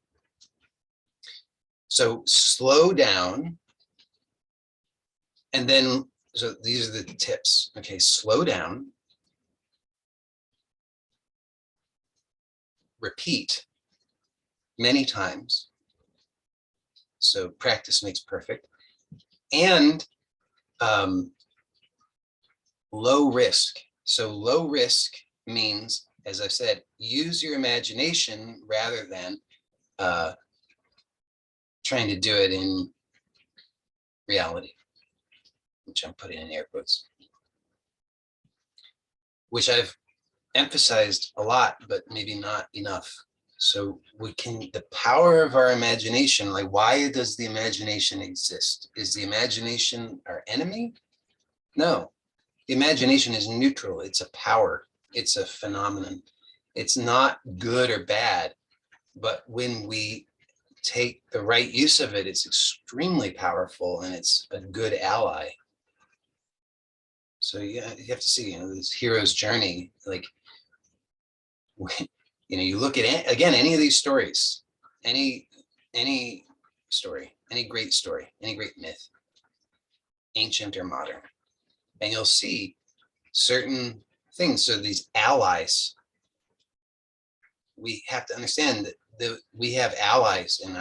So slow down, and then, so these are the tips. Okay, slow down, repeat many times. So practice makes perfect. And low risk. So low risk means, as I've said, use your imagination rather than trying to do it in reality, which I'm putting in air quotes, which I've emphasized a lot, but maybe not enough. So the power of our imagination, like, why does the imagination exist? Is the imagination our enemy? No, the imagination is neutral. It's a power. It's a phenomenon. It's not good or bad, but when we take the right use of it, it's extremely powerful, and it's a good ally. So yeah, you have to see, this hero's journey, like, you look at, again, any of these stories, any story, any great story, any great myth, ancient or modern, and you'll see certain things. So these allies, we have to understand that we have allies in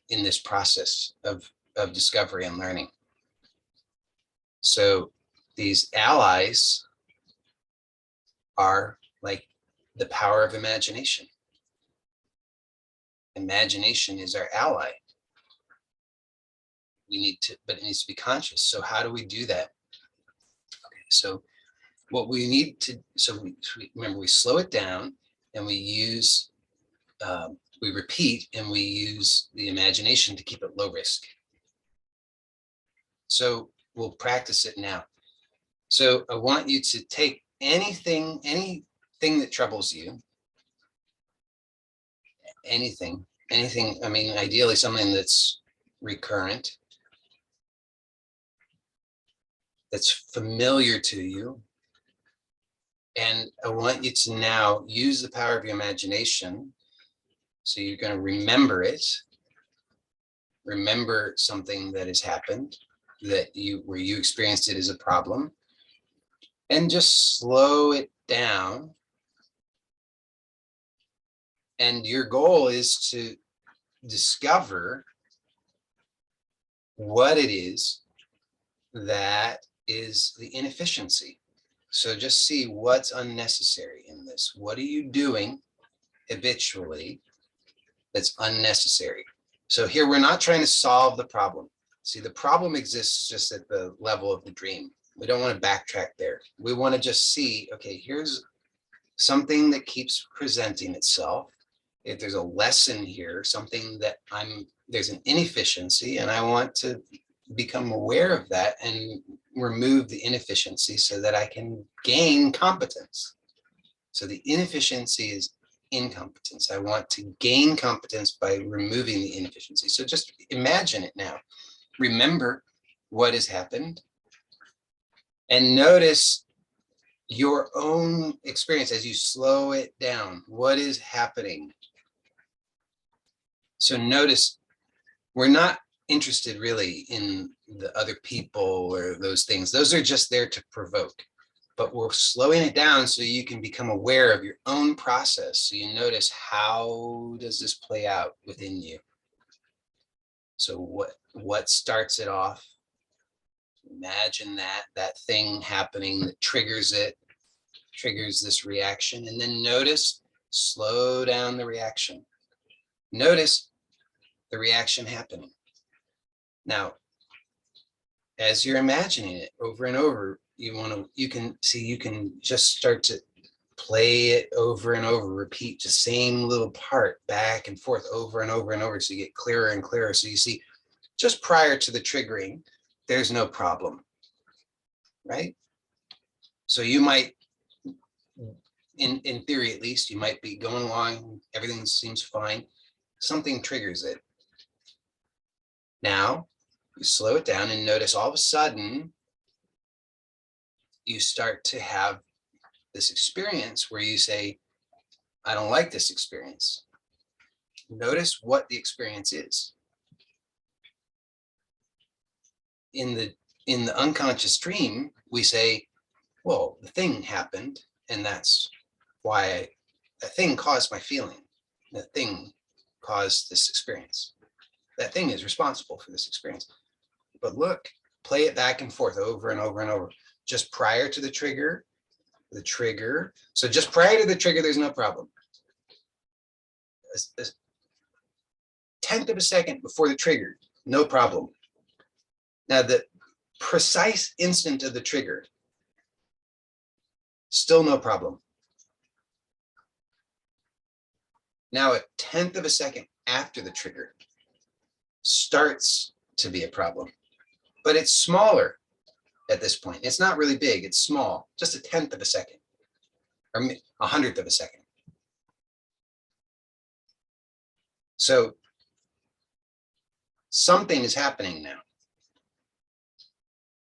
this process of discovery and learning. So these allies are like the power of imagination. Imagination is our ally. But it needs to be conscious. So how do we do that? Okay, so what we need to, so remember, we slow it down and we use, we repeat and we use the imagination to keep it low risk. So we'll practice it now. So I want you to take anything that troubles you, anything, I mean, ideally something that's recurrent, that's familiar to you. And I want you to now use the power of your imagination. So you're going to remember it. Remember something that has happened where you experienced it as a problem, and just slow it down. And your goal is to discover what it is that is the inefficiency. So just see what's unnecessary in this. What are you doing habitually that's unnecessary? So here we're not trying to solve the problem. See, the problem exists just at the level of the dream. We don't want to backtrack there. We want to just see, okay, here's something that keeps presenting itself. If there's a lesson here, something that there's an inefficiency, and I want to become aware of that and remove the inefficiency so that I can gain competence. So the inefficiency is incompetence. I want to gain competence by removing the inefficiency. So just imagine it now. Remember what has happened and notice your own experience as you slow it down. What is happening? So notice we're not interested really in the other people or those things. Those are just there to provoke. But we're slowing it down so you can become aware of your own process. So you notice, how does this play out within you? So what starts it off? Imagine that thing happening that triggers this reaction, and then notice, slow down the reaction. Notice the reaction happening. Now, as you're imagining it over and over, you can just start to play it over and over, repeat the same little part back and forth over and over and over, so you get clearer and clearer. So you see, just prior to the triggering, there's no problem, right? So you might, in theory at least, you might be going along, everything seems fine, something triggers it. Now, you slow it down and notice all of a sudden, you start to have this experience where you say, I don't like this experience. Notice what the experience is. In the unconscious dream, we say, well, the thing happened, and that's why that thing caused my feeling. That thing caused this experience. That thing is responsible for this experience. But look, play it back and forth over and over and over. Just prior to the trigger. So just prior to the trigger, there's no problem. A tenth of a second before the trigger, no problem. Now, the precise instant of the trigger, still no problem. Now, a tenth of a second after the trigger starts to be a problem, but it's smaller at this point. It's not really big, it's small, just a tenth of a second, or a hundredth of a second. So something is happening now.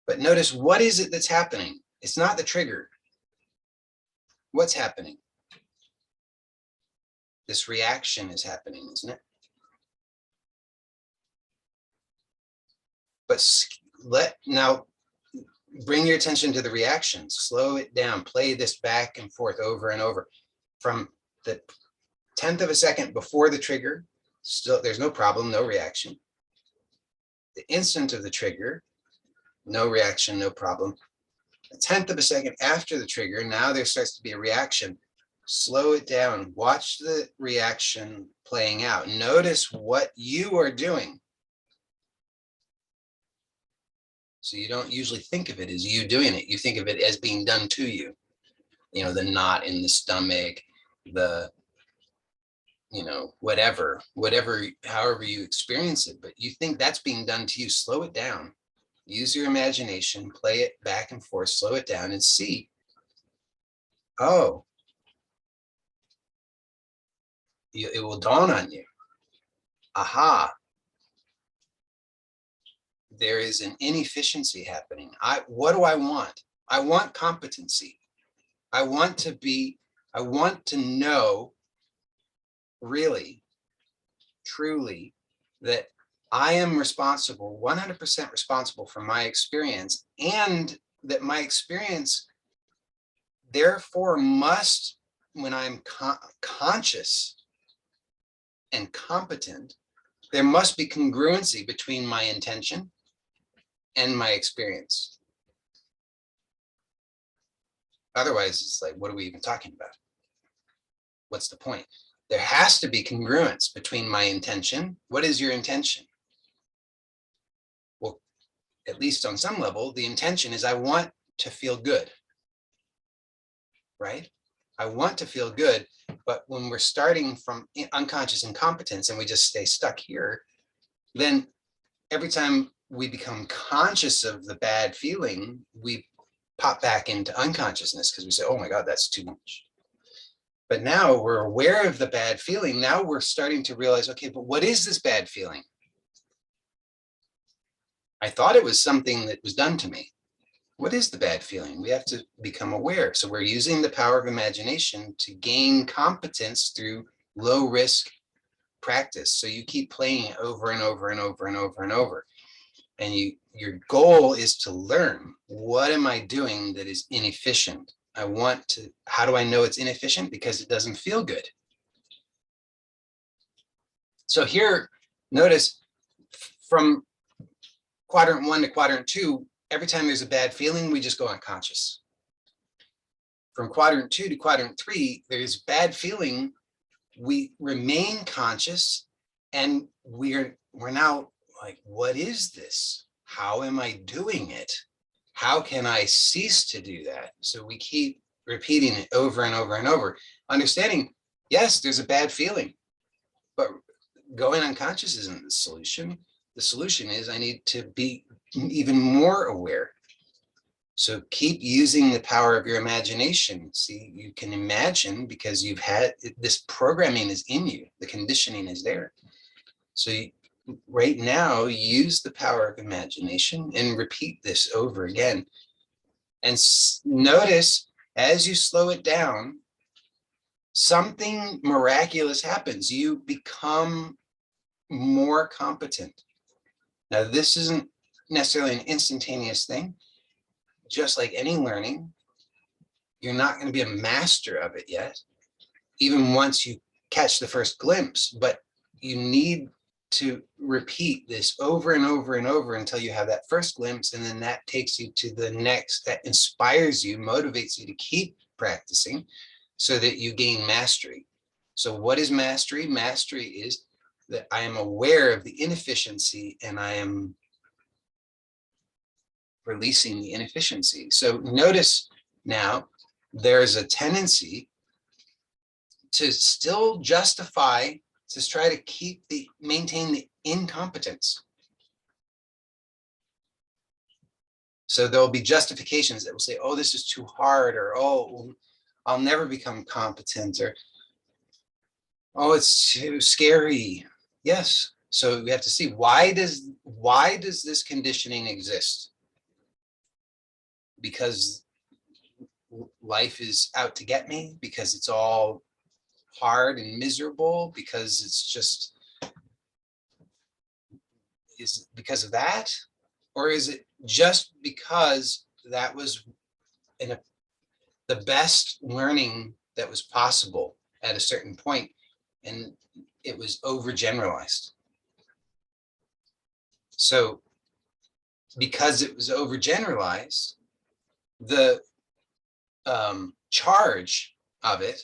But notice, what is it that's happening? It's not the trigger. What's happening? This reaction is happening, isn't it? But now bring your attention to the reaction. Slow it down. Play this back and forth over and over. From the tenth of a second before the trigger, still there's no problem, no reaction. The instant of the trigger, no reaction, no problem. A tenth of a second after the trigger, now there starts to be a reaction. Slow it down. Watch the reaction playing out. Notice what you are doing. So you don't usually think of it as you doing it. You think of it as being done to you. You know, the knot in the stomach, the, you know, whatever, however you experience it, but you think that's being done to you. Slow it down. Use your imagination, play it back and forth, slow it down and see, oh, it will dawn on you. Aha, there is an inefficiency happening. What do I want? I want competency. I want to know really, truly, that I am responsible, 100% responsible for my experience, and that my experience therefore must, when I'm conscious and competent, there must be congruency between my intention and my experience. Otherwise, it's like, what are we even talking about? What's the point? There has to be congruence between my intention. What is your intention? Well, at least on some level, the intention is I want to feel good, right? I want to feel good, but when we're starting from unconscious incompetence and we just stay stuck here, then every time we become conscious of the bad feeling, we pop back into unconsciousness because we say, oh my God, that's too much. But now we're aware of the bad feeling. Now we're starting to realize, okay, but what is this bad feeling? I thought it was something that was done to me. What is the bad feeling? We have to become aware. So we're using the power of imagination to gain competence through low risk practice. So you keep playing it over and over and over and over and over. And your goal is to learn, what am I doing that is inefficient? How do I know it's inefficient? Because it doesn't feel good. So here, notice from quadrant 1 to quadrant 2, every time there's a bad feeling, we just go unconscious. From quadrant 2 to quadrant 3, there's bad feeling, we remain conscious, and we're now like, what is this? How am I doing it? How can I cease to do that? So we keep repeating it over and over and over, understanding, yes, there's a bad feeling, but going unconscious isn't the solution. The solution is I need to be even more aware. So keep using the power of your imagination. See, you can imagine because you've had this programming is in you, the conditioning is there. So right now, use the power of imagination and repeat this over again. And notice as you slow it down, something miraculous happens. You become more competent. Now, this isn't necessarily an instantaneous thing. Just like any learning, you're not going to be a master of it yet, even once you catch the first glimpse, but you need to repeat this over and over and over until you have that first glimpse, and then that takes you to the next, that inspires you, motivates you to keep practicing so that you gain mastery. So what is mastery? Mastery is that I am aware of the inefficiency and I am releasing the inefficiency. So notice now there's a tendency to still justify, to try to maintain the incompetence. So there'll be justifications that will say, oh, this is too hard, or oh, I'll never become competent, or oh, it's too scary. Yes. So we have to see, why does this conditioning exist? Because life is out to get me, because it's all hard and miserable, because it's just, is it because of that? Or is it just because that was the best learning that was possible at a certain point and it was overgeneralized? So because it was overgeneralized, the charge of it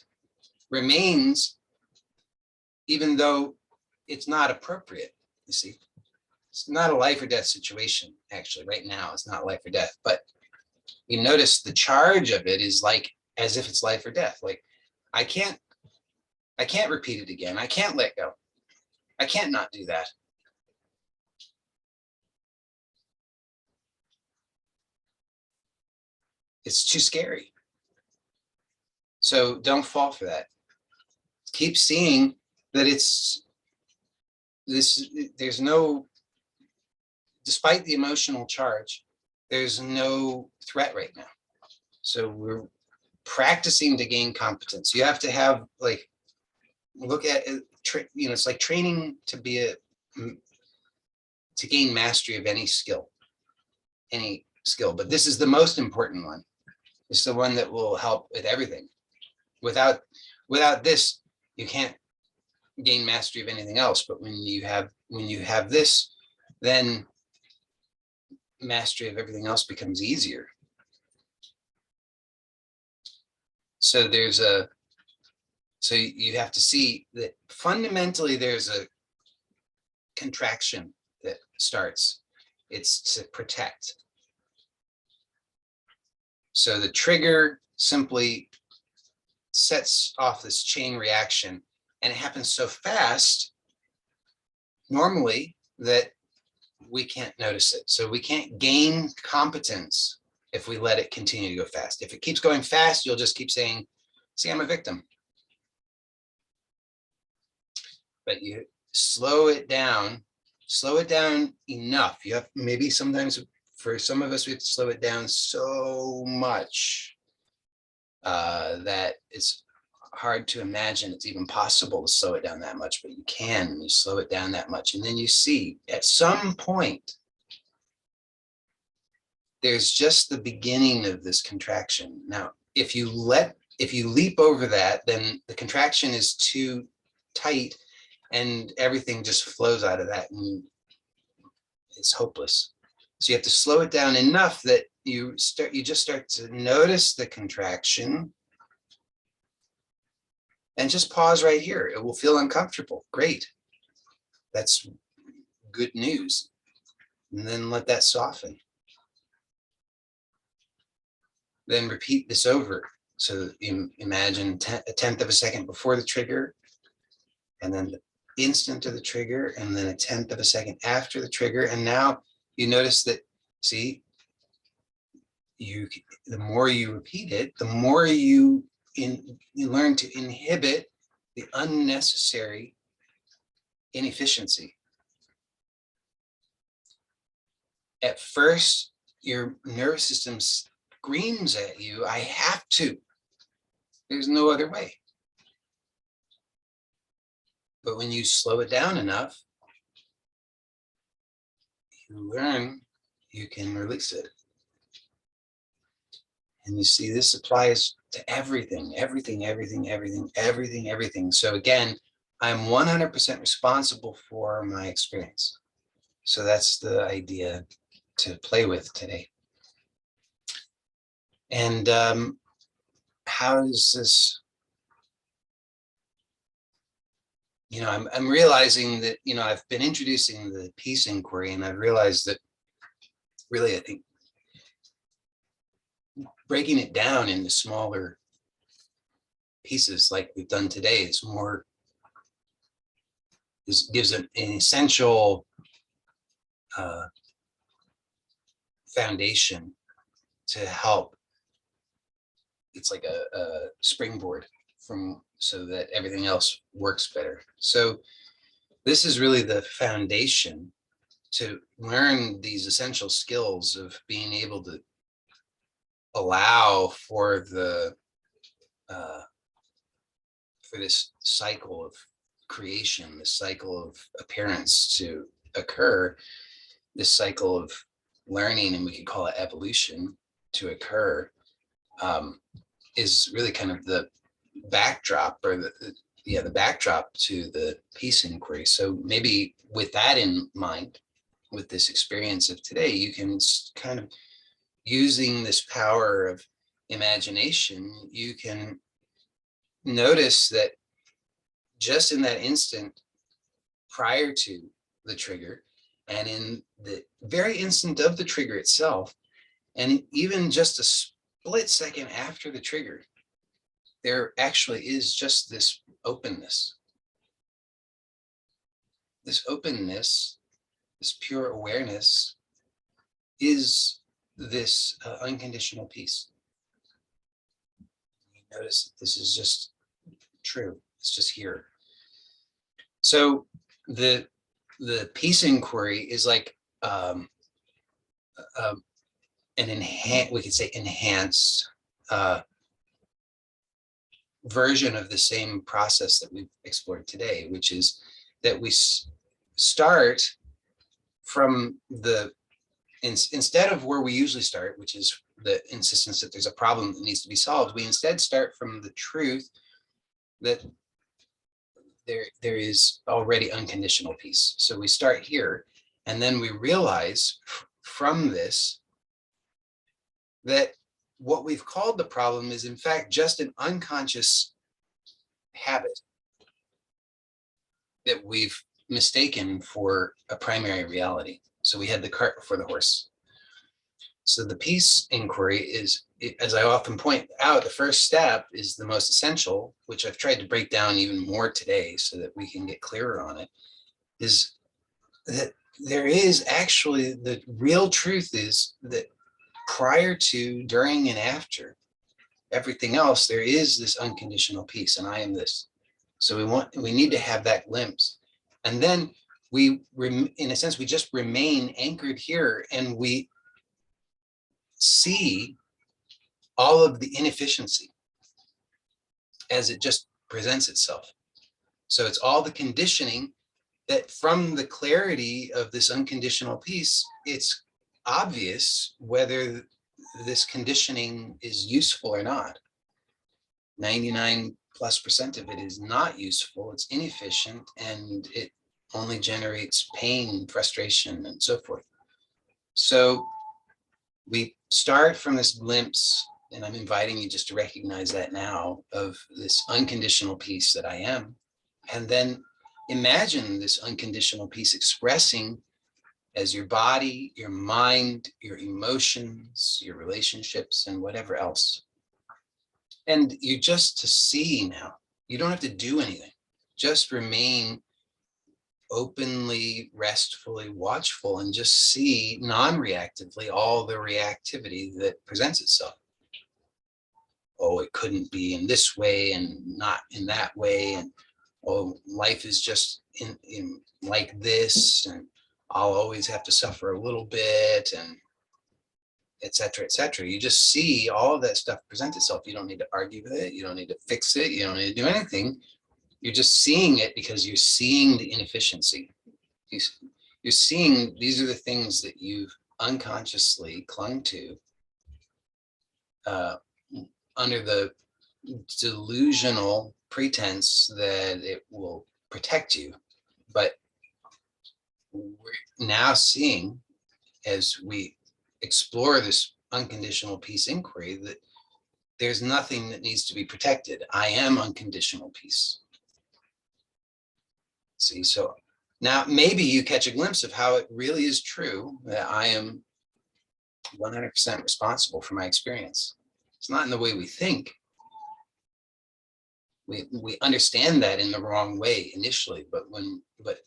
remains, even though it's not appropriate, you see. It's not a life or death situation, actually. Right now, it's not life or death. But you notice the charge of it is like as if it's life or death. Like I can't repeat it again. I can't let go. I can't not do that. It's too scary. So don't fall for that. Keep seeing that it's this, there's no, despite the emotional charge, there's no threat right now. So we're practicing to gain competence. You have to have like, look at it, it's like training to be to gain mastery of any skill, but this is the most important one. It's the one that will help with everything. Without this, you can't gain mastery of anything else. But when you have this, then mastery of everything else becomes easier. So you have to see that fundamentally there's a contraction that starts. It's to protect. So the trigger simply sets off this chain reaction, and it happens so fast normally that we can't notice it. So we can't gain competence if we let it continue to go fast. If it keeps going fast, you'll just keep saying, see, I'm a victim. But you slow it down enough. You have, maybe sometimes for some of us, we have to slow it down so much that it's hard to imagine it's even possible to slow it down that much, but you can. You slow it down that much, and then you see at some point there's just the beginning of this contraction. Now, if you leap over that, then the contraction is too tight and everything just flows out of that and it's hopeless. So you have to slow it down enough that you just start to notice the contraction and just pause right here. It will feel uncomfortable. Great. That's good news. And then let that soften. Then repeat this over. So imagine a tenth of a second before the trigger, and then the instant of the trigger, and then a tenth of a second after the trigger. And now you notice that, see, the more you repeat it, the more you learn to inhibit the unnecessary inefficiency. At first, your nervous system screams at you, I have to. There's no other way. But when you slow it down enough, you learn you can release it. And you see, this applies to everything. So again, I'm 100% responsible for my experience. So that's the idea to play with today. And how does this, I'm realizing that, I've been introducing the peace inquiry, and I've realized that really, I think breaking it down into smaller pieces like we've done today gives an essential foundation to help. It's like a springboard so that everything else works better. So this is really the foundation to learn these essential skills of being able to allow for this cycle of creation, this cycle of appearance to occur, this cycle of learning, and we could call it evolution, to occur, is really kind of the backdrop, or the backdrop to the peace inquiry. So maybe with that in mind, with this experience of today, you can kind of, using this power of imagination, you can notice that just in that instant prior to the trigger, And in the very instant of the trigger itself, and even just a split second after the trigger, there actually is just this openness. This openness, this pure awareness, is this unconditional peace. You notice that this is just true. It's just here. So the peace inquiry is like we could say enhanced version of the same process that we've explored today, which is that we start from instead of where we usually start, which is the insistence that there's a problem that needs to be solved. We instead start from the truth that there is already unconditional peace. So we start here, and then we realize from this that what we've called the problem is in fact just an unconscious habit that we've mistaken for a primary reality. So we had the cart before the horse. So the peace inquiry is, as I often point out, the first step is the most essential, which I've tried to break down even more today so that we can get clearer on it, is that there is actually, the real truth is that prior to, during, and after everything else, there is this unconditional peace, and I am this. So we need to have that glimpse. And then in a sense, we just remain anchored here, and we see all of the inefficiency as it just presents itself. So it's all the conditioning that, from the clarity of this unconditional peace, it's obvious whether this conditioning is useful or not. 99+% of it is not useful, it's inefficient, and it only generates pain, frustration, and so forth. So we start from this glimpse, and I'm inviting you just to recognize that now, of this unconditional peace that I am. And then imagine this unconditional peace expressing as your body, your mind, your emotions, your relationships, and whatever else. And you just to see now, you don't have to do anything. Just remain openly, restfully watchful, and just see non-reactively all the reactivity that presents itself. Oh, it couldn't be in this way and not in that way. And oh, life is just in like this, and I'll always have to suffer a little bit, and et cetera, et cetera. You just see all of that stuff present itself. You don't need to argue with it. You don't need to fix it. You don't need to do anything. You're just seeing it because you're seeing the inefficiency. You're seeing these are the things that you've unconsciously clung to under the delusional pretense that it will protect you. But we're now seeing, as we explore this unconditional peace inquiry, that there's nothing that needs to be protected. I am unconditional peace. See, so now maybe you catch a glimpse of how it really is true that I am 100% responsible for my experience. It's not in the way we think. We understand that in the wrong way initially, but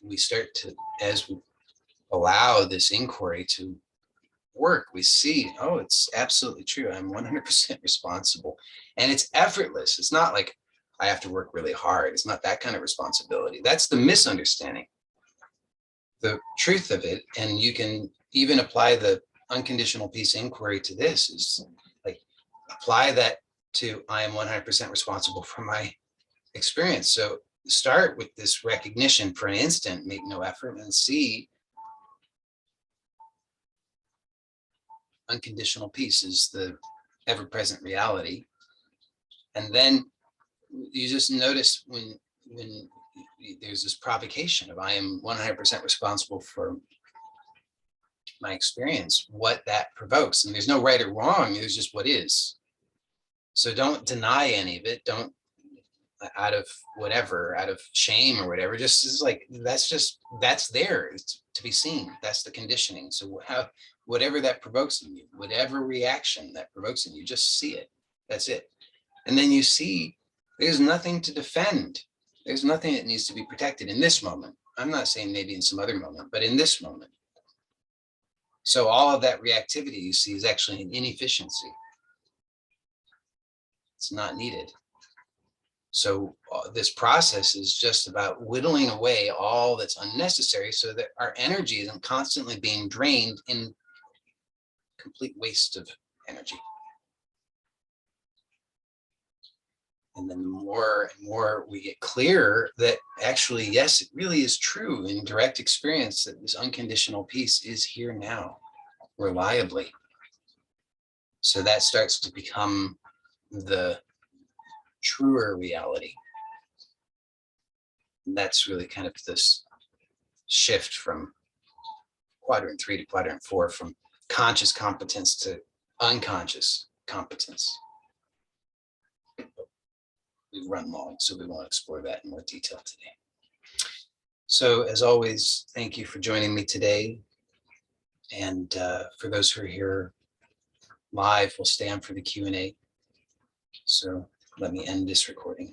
we start to, as we allow this inquiry to work, we see, oh, it's absolutely true. I'm 100% responsible, and it's effortless. It's not like I have to work really hard. It's not that kind of responsibility. That's the misunderstanding. The truth of it, and you can even apply the unconditional peace inquiry to this, is like apply that to I am 100% responsible for my experience. So start with this recognition for an instant, make no effort, and see unconditional peace is the ever-present reality. And then you just notice when there's this provocation of I am 100% responsible for my experience, what that provokes. And there's no right or wrong, there's just what is. So don't deny any of it. out of whatever, out of shame or whatever, just is like, that's there. It's to be seen. That's the conditioning. So whatever that provokes in you, whatever reaction that provokes in you, just see it. That's it. And then you see there's nothing to defend. There's nothing that needs to be protected in this moment. I'm not saying maybe in some other moment, but in this moment. So all of that reactivity you see is actually an inefficiency. It's not needed. So this process is just about whittling away all that's unnecessary so that our energy isn't constantly being drained in complete waste of energy. And then the more and more we get clearer that actually, yes, it really is true in direct experience that this unconditional peace is here now, reliably. So that starts to become the truer reality. And that's really kind of this shift from quadrant 3 to quadrant 4, from conscious competence to unconscious competence. We've run long, so we won't explore that in more detail today. So as always, thank you for joining me today. And for those who are here live, we'll stay on for the Q&A. So let me end this recording.